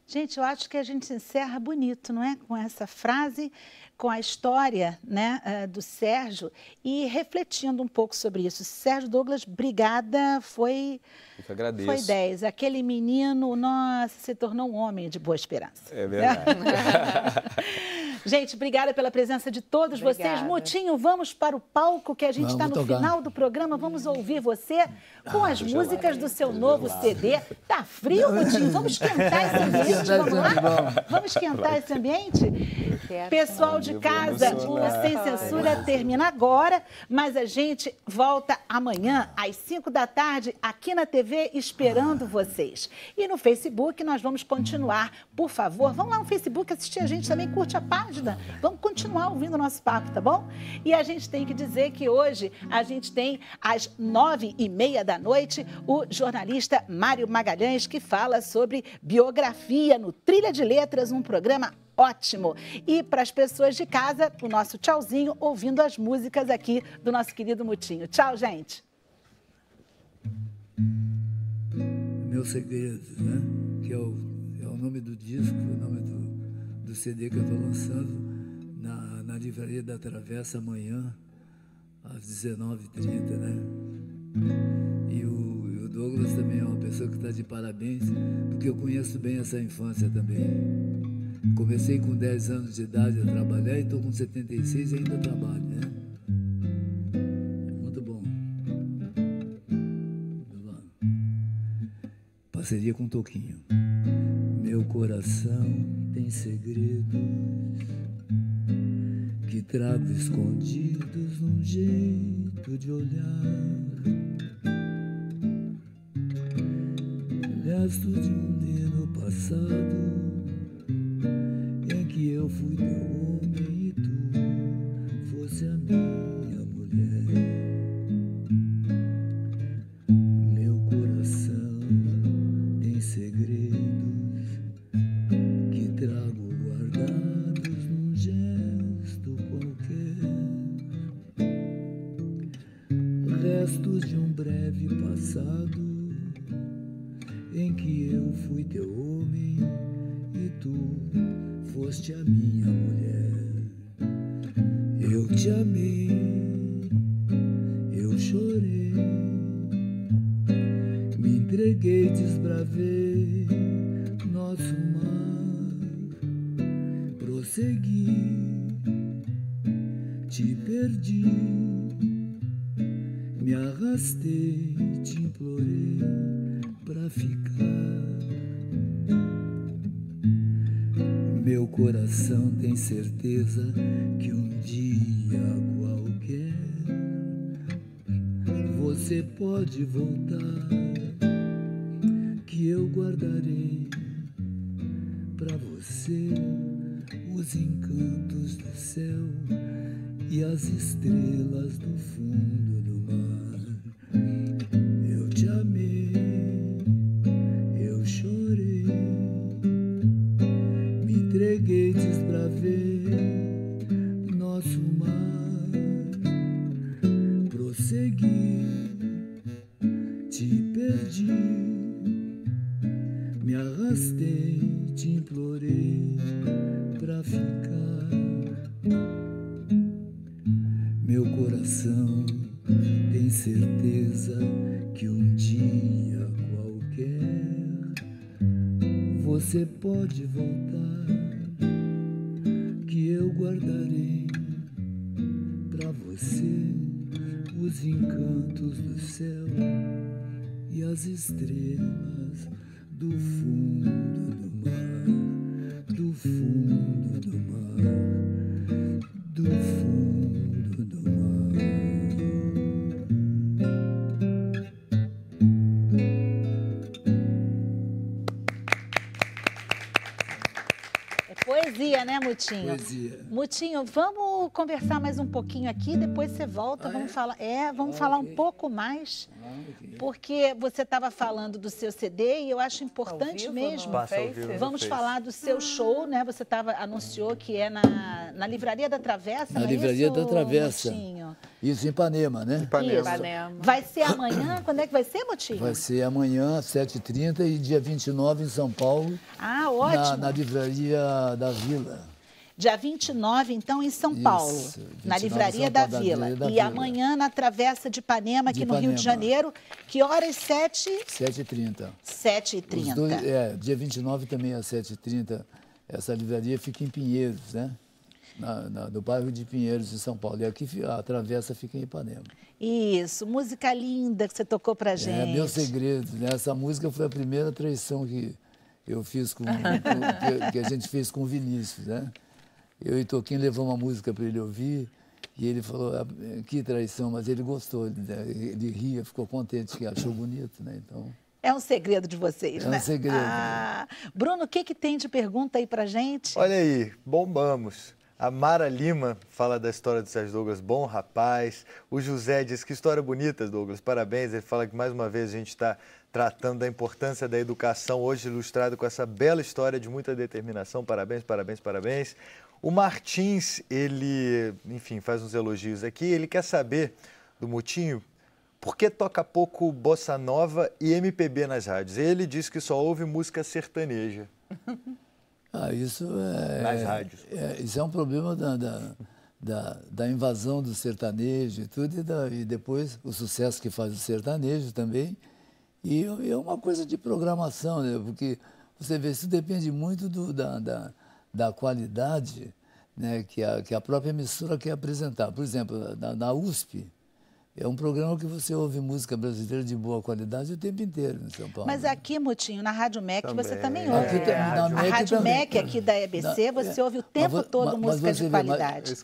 Gente, eu acho que a gente encerra bonito, não é? Com essa frase, com a história, né, do Sérgio e refletindo um pouco sobre isso. Sérgio Douglas, obrigada, foi 10. Aquele menino, nossa, se tornou um homem de boa esperança. É verdade. Gente, obrigada pela presença de todos vocês. Mutinho, vamos para o palco, que a gente está no final do programa. Vamos ouvir você com as músicas do seu novo CD. Tá frio, Mutinho? Vamos esquentar esse ambiente, vamos lá? Vamos esquentar esse ambiente? Pessoal de casa, o Sem Censura termina agora, mas a gente volta amanhã, às 5 da tarde, aqui na TV, esperando vocês. E no Facebook nós vamos continuar. Por favor, vão lá no Facebook assistir a gente também, curte a página. Vamos continuar ouvindo o nosso papo, tá bom? E a gente tem que dizer que hoje a gente tem, às 9h30 da noite, o jornalista Mário Magalhães, que fala sobre biografia no Trilha de Letras, um programa ótimo. E para as pessoas de casa, o nosso tchauzinho, ouvindo as músicas aqui do nosso querido Mutinho. Tchau, gente! Meus Segredos, né? Que é o nome do disco, o nome do CD que eu estou lançando na Livraria da Travessa amanhã, às 19h30, né? E o Douglas também é uma pessoa que está de parabéns, porque eu conheço bem essa infância também. Comecei com 10 anos de idade a trabalhar e estou com 76 e ainda trabalho, né? Muito bom. Parceria com o Toquinho. Meu coração tem segredos que trago escondidos num jeito de olhar, resto de um ano passado em que eu fui teu homem e tu fosse a minha mulher. Meu coração tem segredos que trago guardados num gesto qualquer, restos de um breve passado em que eu fui teu homem e tu foste a minha mulher. Eu te amei, eu chorei, me entreguei, desbravei nosso mar, prossegui, te perdi, Me arrastei, te implorei pra ficar. Meu coração tem certeza que um dia qualquer você pode voltar, que eu guardarei pra você os encantos do céu e as estrelas do fundo do mar. Eu te amei, eu chorei, me entreguei, desbravei nosso mar, prossegui, te perdi, me arrastei, te implorei pra ficar. Meu coração tem certeza que um dia qualquer você pode voltar, que eu guardarei pra você os encantos do céu e as estrelas do fundo do mar, do fundo do mar, do fundo do mar. Poesia, né, Mutinho? Poesia. Mutinho, vamos conversar mais um pouquinho aqui, depois você volta, vamos falar. Vamos falar um pouco mais, porque você estava falando do seu CD e eu acho importante mesmo. Passa ao vivo no Vamos Face. falar do seu show, né? Você anunciou que é na Livraria da Travessa, Na não é Livraria isso, da Travessa. Mutinho? Isso em Ipanema, né? Ipanema. Vai ser amanhã? Quando é que vai ser, Mutinho? Vai ser amanhã, às 7h30 e dia 29 em São Paulo, Ah, ótimo. na Livraria da Vila. Dia 29, então, em São Isso, Paulo, 29 na em Livraria São da Paulo, Vila. Livraria da E Vila. amanhã na Travessa de Ipanema, aqui De no Rio de Ipanema. Janeiro. Que horas? 7h30. 7h30. Dia 29 também às 7h30. Essa livraria fica em Pinheiros, né? No bairro de Pinheiros, em São Paulo. E aqui a Travessa fica em Ipanema. Isso, música linda que você tocou pra gente. É, Meu Segredo, né? Essa música foi a primeira traição que eu fiz que a gente fez com o Vinícius, né? Eu e Toquinho levamos uma música para ele ouvir e ele falou, que traição, mas ele gostou, ele ria, ficou contente, que achou bonito, né? Então... É um segredo de vocês, né? É um segredo. Bruno, o que tem de pergunta aí pra gente? Olha aí, bombamos. A Mara Lima fala da história do Sérgio Douglas, bom rapaz. O José diz que história bonita, Douglas, parabéns. Ele fala que mais uma vez a gente está tratando da importância da educação, hoje ilustrado com essa bela história de muita determinação. Parabéns, parabéns, parabéns. O Martins, ele, enfim, faz uns elogios aqui. Ele quer saber do Mutinho por que toca pouco bossa nova e MPB nas rádios. Ele diz que só ouve música sertaneja. Isso é... Nas rádios. Isso é um problema da invasão do sertanejo e tudo, e depois o sucesso que faz o sertanejo também. E é uma coisa de programação, né? Porque você vê, isso depende muito da qualidade, né, que a própria emissora quer apresentar. Por exemplo, na USP, é um programa que você ouve música brasileira de boa qualidade o tempo inteiro em São Paulo. Mas aqui, Mutinho, na Rádio MEC, você também ouve. Aqui, A Rádio MEC aqui da EBC, você ouve o tempo todo música de qualidade.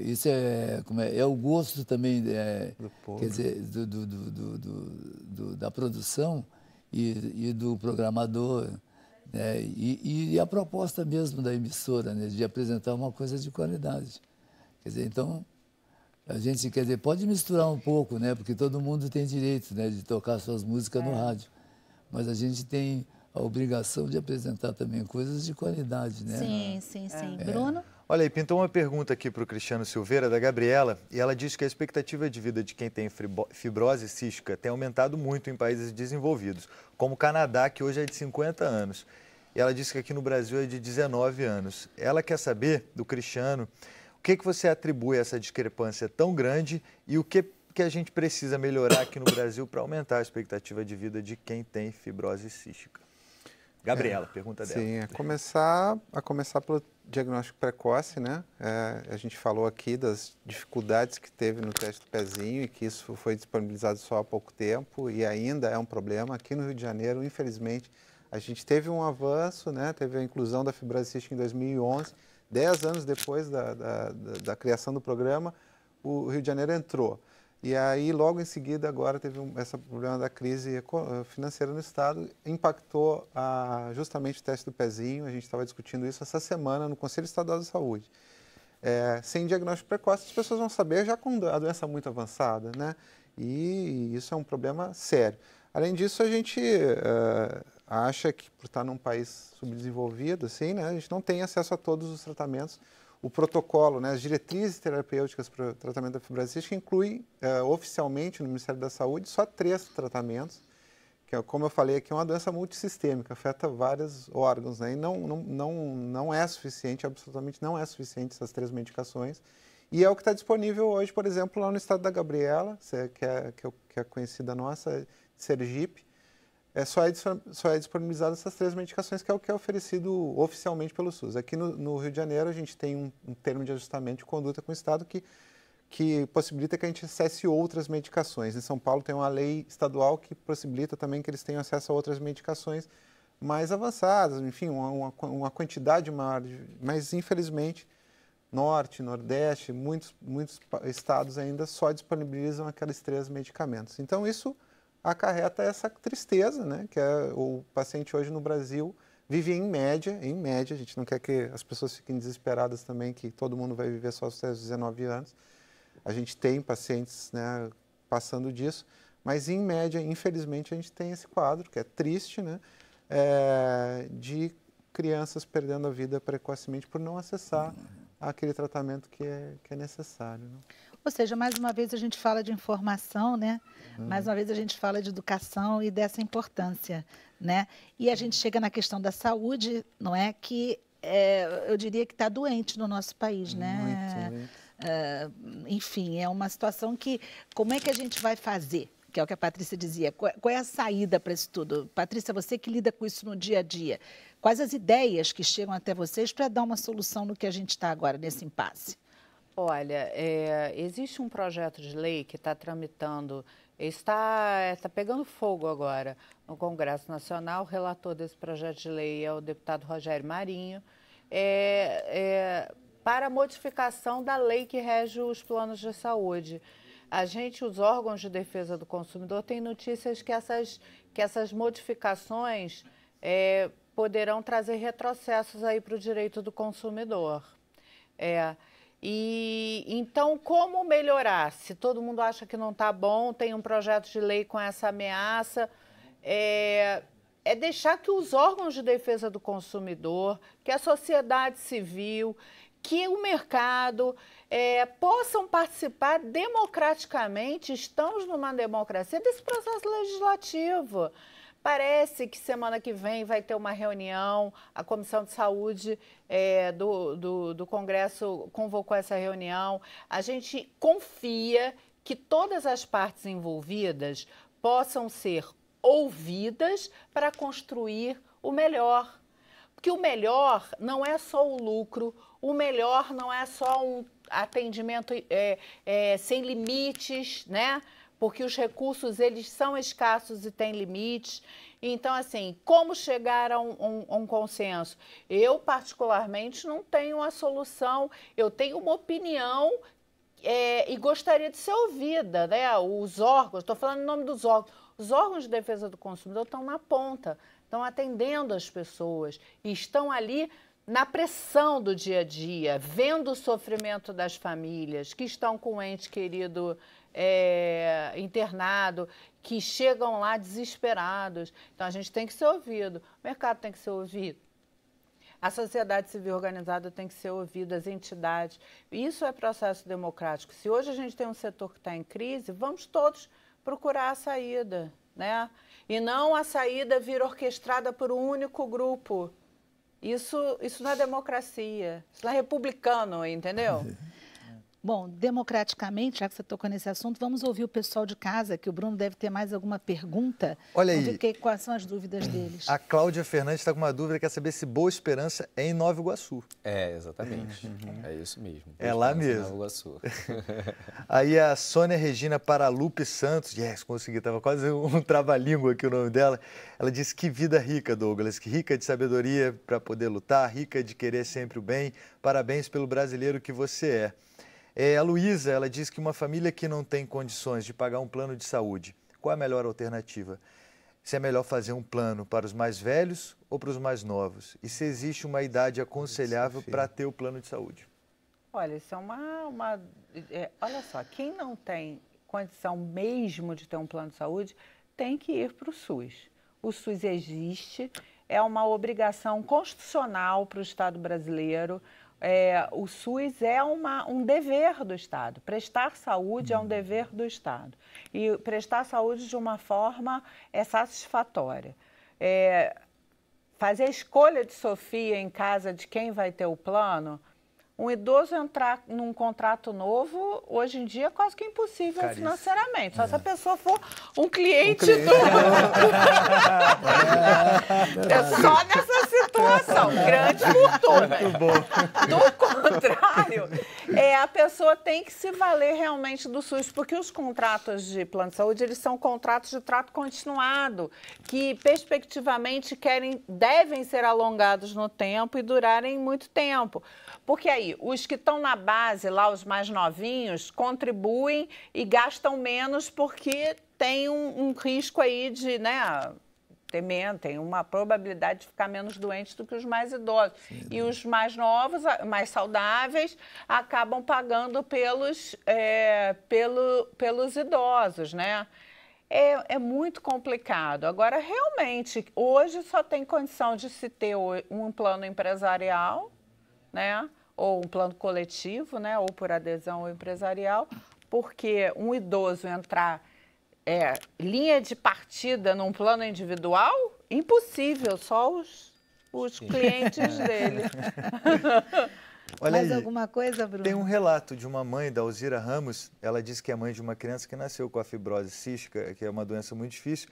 Isso é o gosto também, quer dizer, da produção e do programador, né? E a proposta mesmo da emissora, né, de apresentar uma coisa de qualidade. Quer dizer, então, a gente, quer dizer, pode misturar um pouco, né, porque todo mundo tem direito, né, de tocar suas músicas no rádio, mas a gente tem a obrigação de apresentar também coisas de qualidade, né? Sim. Bruno? Olha aí, pintou uma pergunta aqui para o Cristiano Silveira, da Gabriela, e ela diz que a expectativa de vida de quem tem fibrose cística tem aumentado muito em países desenvolvidos, como o Canadá, que hoje é de 50 anos. E ela disse que aqui no Brasil é de 19 anos. Ela quer saber, do Cristiano, o que você atribui a essa discrepância tão grande e o que a gente precisa melhorar aqui no Brasil para aumentar a expectativa de vida de quem tem fibrose cística? Gabriela, pergunta dela. Sim, a começar pelo diagnóstico precoce, né? A gente falou aqui das dificuldades que teve no teste do pezinho e que isso foi disponibilizado só há pouco tempo e ainda é um problema. Aqui no Rio de Janeiro, infelizmente, a gente teve um avanço, né? Teve a inclusão da fibrose cística em 2011, 10 anos depois da criação do programa, o Rio de Janeiro entrou. E aí, logo em seguida, agora teve esse problema da crise financeira no Estado, impactou justamente o teste do pezinho. A gente estava discutindo isso essa semana no Conselho Estadual de Saúde. Sem diagnóstico precoce, as pessoas vão saber já com a doença muito avançada, né? E isso é um problema sério. Além disso, a gente acha que, por estar num país subdesenvolvido, assim, né, a gente não tem acesso a todos os tratamentos. O protocolo, né, as diretrizes terapêuticas para o tratamento da fibrose cística incluem oficialmente no Ministério da Saúde só 3 tratamentos, que, como eu falei aqui, é uma doença multissistêmica, afeta vários órgãos, né, e não é suficiente, absolutamente não é suficiente essas 3 medicações. E é o que está disponível hoje, por exemplo, lá no estado da Gabriela, que é conhecida nossa, Sergipe. Só é disponibilizado essas 3 medicações, que é o que é oferecido oficialmente pelo SUS. Aqui no Rio de Janeiro, a gente tem um termo de ajustamento de conduta com o Estado que possibilita que a gente acesse outras medicações. Em São Paulo tem uma lei estadual que possibilita também que eles tenham acesso a outras medicações mais avançadas, enfim, uma quantidade maior. Mas, infelizmente, Norte, Nordeste, muitos estados ainda só disponibilizam aqueles 3 medicamentos. Então, isso acarreta essa tristeza, né? Que o paciente hoje no Brasil vive em média, a gente não quer que as pessoas fiquem desesperadas também, que todo mundo vai viver só aos 19 anos. A gente tem pacientes, né, passando disso, mas em média, infelizmente, a gente tem esse quadro, que é triste, né? De crianças perdendo a vida precocemente por não acessar aquele tratamento que é necessário, né? Ou seja, mais uma vez a gente fala de informação, né? Mais uma vez a gente fala de educação e dessa importância, né? E a gente chega na questão da saúde, não é? Que eu diria que está doente no nosso país, né? Muito. Enfim, é uma situação que, como é que a gente vai fazer? Que é o que a Patrícia dizia. Qual é a saída para isso tudo? Patrícia, você que lida com isso no dia a dia, quais as ideias que chegam até vocês para dar uma solução no que a gente está agora, nesse impasse? Olha, existe um projeto de lei que está tramitando, está pegando fogo agora no Congresso Nacional. O relator desse projeto de lei é o deputado Rogério Marinho, para a modificação da lei que rege os planos de saúde. Os órgãos de defesa do consumidor, têm notícias que essas modificações poderão trazer retrocessos aí para o direito do consumidor. E então, como melhorar? Se todo mundo acha que não está bom, tem um projeto de lei com essa ameaça, deixar que os órgãos de defesa do consumidor, que a sociedade civil, que o mercado possam participar democraticamente. Estamos numa democracia desse processo legislativo. Parece que semana que vem vai ter uma reunião, a Comissão de Saúde do Congresso convocou essa reunião. A gente confia que todas as partes envolvidas possam ser ouvidas para construir o melhor. Porque o melhor não é só o lucro, o melhor não é só um atendimento sem limites, né? Porque os recursos, eles são escassos e têm limites. Então, assim, como chegar a um consenso? Eu, particularmente, não tenho uma solução. Eu tenho uma opinião e gostaria de ser ouvida, né? Os órgãos, estou falando em nome dos órgãos. Os órgãos de defesa do consumidor estão na ponta, estão atendendo as pessoas e estão ali na pressão do dia a dia, vendo o sofrimento das famílias que estão com um ente querido internado, que chegam lá desesperados. Então, a gente tem que ser ouvido, o mercado tem que ser ouvido, a sociedade civil organizada tem que ser ouvida, as entidades. Isso é processo democrático. Se hoje a gente tem um setor que está em crise, vamos todos procurar a saída, né? E não a saída vir orquestrada por um único grupo. Isso não é democracia, isso não é republicano, entendeu? Bom, democraticamente, já que você tocou nesse assunto, vamos ouvir o pessoal de casa, que o Bruno deve ter mais alguma pergunta. Olha aí. Vamos ver quais são as dúvidas deles. A Cláudia Fernandes está com uma dúvida, quer saber se Boa Esperança é em Nova Iguaçu. Exatamente. É isso mesmo. É lá mesmo. Nova Iguaçu. Aí a Sônia Regina Paralupe Santos, consegui, estava quase um trava-língua aqui o nome dela. Ela disse que vida rica, Douglas, que rica de sabedoria para poder lutar, rica de querer sempre o bem. Parabéns pelo brasileiro que você é. A Luísa, ela diz que uma família que não tem condições de pagar um plano de saúde, qual é a melhor alternativa? Se é melhor fazer um plano para os mais velhos ou para os mais novos? E se existe uma idade aconselhável para ter o plano de saúde? Olha, isso é olha só, quem não tem condição mesmo de ter um plano de saúde, tem que ir para o SUS. O SUS existe, é uma obrigação constitucional para o Estado brasileiro. O SUS é um dever do Estado. Prestar saúde é um dever do Estado. E prestar saúde de uma forma satisfatória. Fazer a escolha de Sofia em casa de quem vai ter o plano, um idoso entrar num contrato novo, hoje em dia é quase que impossível financeiramente. Só se a pessoa for um cliente do... só nessa situação, grande fortuna. Muito bom. Do contrário, a pessoa tem que se valer realmente do SUS, porque os contratos de plano de saúde, eles são contratos de trato continuado, que perspectivamente devem ser alongados no tempo e durarem muito tempo. Porque aí, os que estão na base, lá os mais novinhos, contribuem e gastam menos porque tem um risco aí de, tem uma probabilidade de ficar menos doentes do que os mais idosos. Sim, e os mais novos, mais saudáveis, acabam pagando pelos idosos, né? É muito complicado. Agora, realmente, hoje só tem condição de se ter um plano empresarial, né? Ou um plano coletivo, né? Ou por adesão ou empresarial, porque um idoso entrar linha de partida num plano individual, impossível, só os clientes dele. Olha Mais aí, alguma coisa, Bruno? Tem um relato de uma mãe, da Alzira Ramos. Ela disse que é mãe de uma criança que nasceu com a fibrose cística, que é uma doença muito difícil.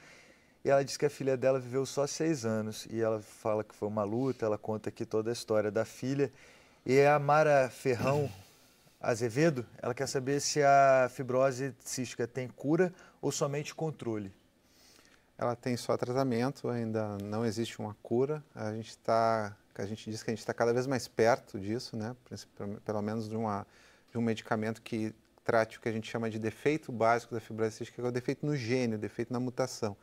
E ela disse que a filha dela viveu só 6 anos. E ela fala que foi uma luta, ela conta aqui toda a história da filha. E a Mara Ferrão Azevedo, ela quer saber se a fibrose cística tem cura ou somente controle. Ela tem só tratamento, ainda não existe uma cura. A gente diz que a gente está cada vez mais perto disso, né? Pelo menos de um medicamento que trate o que a gente chama de defeito básico da fibrose cística, que é o defeito no gene, o defeito na mutação.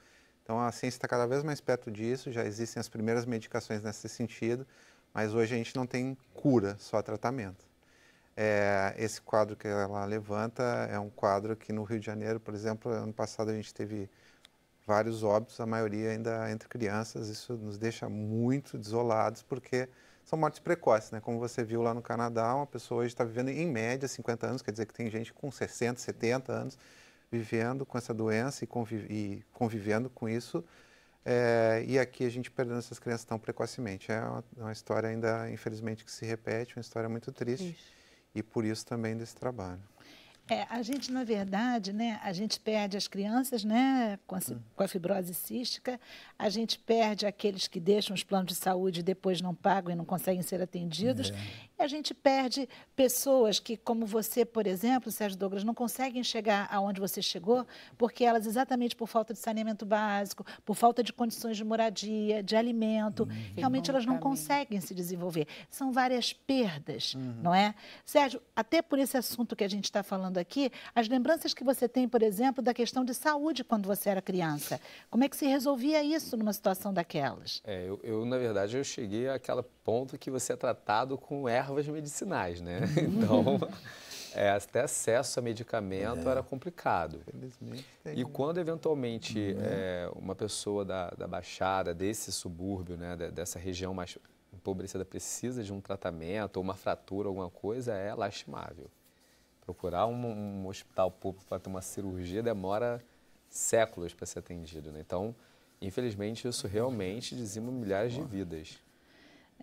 Então, a ciência está cada vez mais perto disso, já existem as primeiras medicações nesse sentido, mas hoje a gente não tem cura, só tratamento. Esse quadro que ela levanta é um quadro que no Rio de Janeiro, por exemplo, ano passado a gente teve vários óbitos, a maioria ainda entre crianças. Isso nos deixa muito desolados, porque são mortes precoces, né? Como você viu lá no Canadá, uma pessoa hoje está vivendo em média 50 anos, quer dizer que tem gente com 60, 70 anos vivendo com essa doença e convivendo com isso. E aqui a gente perdendo essas crianças tão precocemente. É uma história ainda, infelizmente, que se repete, uma história muito triste. Isso. E por isso também desse trabalho. A gente, na verdade, né, a gente perde as crianças, né, com a fibrose cística, a gente perde aqueles que deixam os planos de saúde e depois não pagam e não conseguem ser atendidos, e a gente perde pessoas que, como você, por exemplo, Sérgio Douglas, não conseguem chegar aonde você chegou, porque elas, exatamente por falta de saneamento básico, por falta de condições de moradia, de alimento, realmente elas não conseguem se desenvolver. São várias perdas, não é? Sérgio, até por esse assunto que a gente está falando aqui, as lembranças que você tem, por exemplo, da questão de saúde quando você era criança. Como é que se resolvia isso numa situação daquelas? Na verdade, eu cheguei àquele ponto que você é tratado com ervas medicinais, né? Então, até acesso a medicamento era complicado. E quando, eventualmente, uma pessoa da Baixada, desse subúrbio, né, dessa região mais empobrecida, precisa de um tratamento ou uma fratura, alguma coisa, é lastimável. Procurar um hospital público para ter uma cirurgia demora séculos para ser atendido, né? Então, infelizmente, isso realmente dizima milhares de vidas.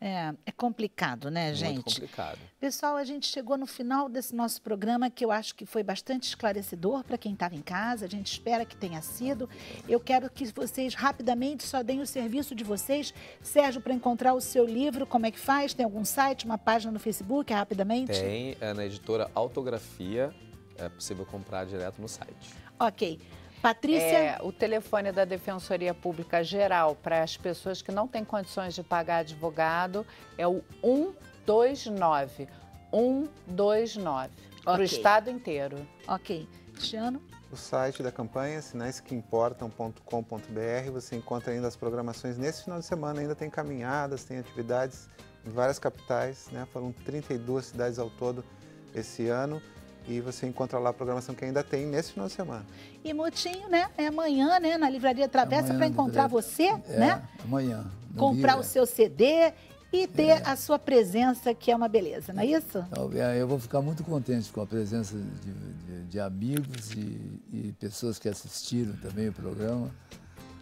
É complicado, né, gente? Muito complicado. Pessoal, a gente chegou no final desse nosso programa, que eu acho que foi bastante esclarecedor para quem estava em casa. A gente espera que tenha sido. Eu quero que vocês rapidamente só deem o serviço de vocês. Sérgio, para encontrar o seu livro, como é que faz? Tem algum site, uma página no Facebook, rapidamente? Tem, na editora Autografia, é possível comprar direto no site. Ok. Patrícia? O telefone da Defensoria Pública Geral para as pessoas que não têm condições de pagar advogado é o 129. 129. Para o estado inteiro. Ok. Cristiano? O site da campanha, sinaisqueimportam.com.br, você encontra ainda as programações nesse final de semana, ainda tem caminhadas, tem atividades em várias capitais, né? Foram 32 cidades ao todo esse ano. E você encontra lá a programação que ainda tem nesse final de semana. E Mutinho, né? É amanhã, né? Na Livraria Travessa para encontrar você, né? Amanhã. Comprar o seu CD e ter a sua presença, que é uma beleza, não é isso? Eu vou ficar muito contente com a presença de amigos e pessoas que assistiram também o programa.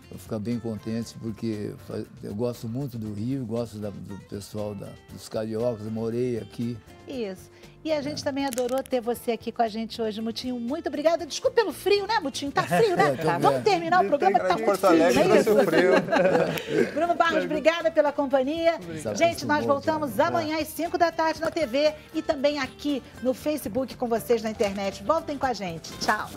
Vou ficar bem contente porque eu gosto muito do Rio, gosto do pessoal dos cariocas, eu morei aqui. Isso. E a gente também adorou ter você aqui com a gente hoje, Mutinho. Muito obrigada. Desculpa pelo frio, né, Mutinho? Tá frio, né? Vamos terminar o programa que tá muito frio, não é isso? Bruno Barros, obrigada pela companhia. Gente, nós voltamos amanhã às 5 da tarde na TV e também aqui no Facebook com vocês na internet. Voltem com a gente. Tchau.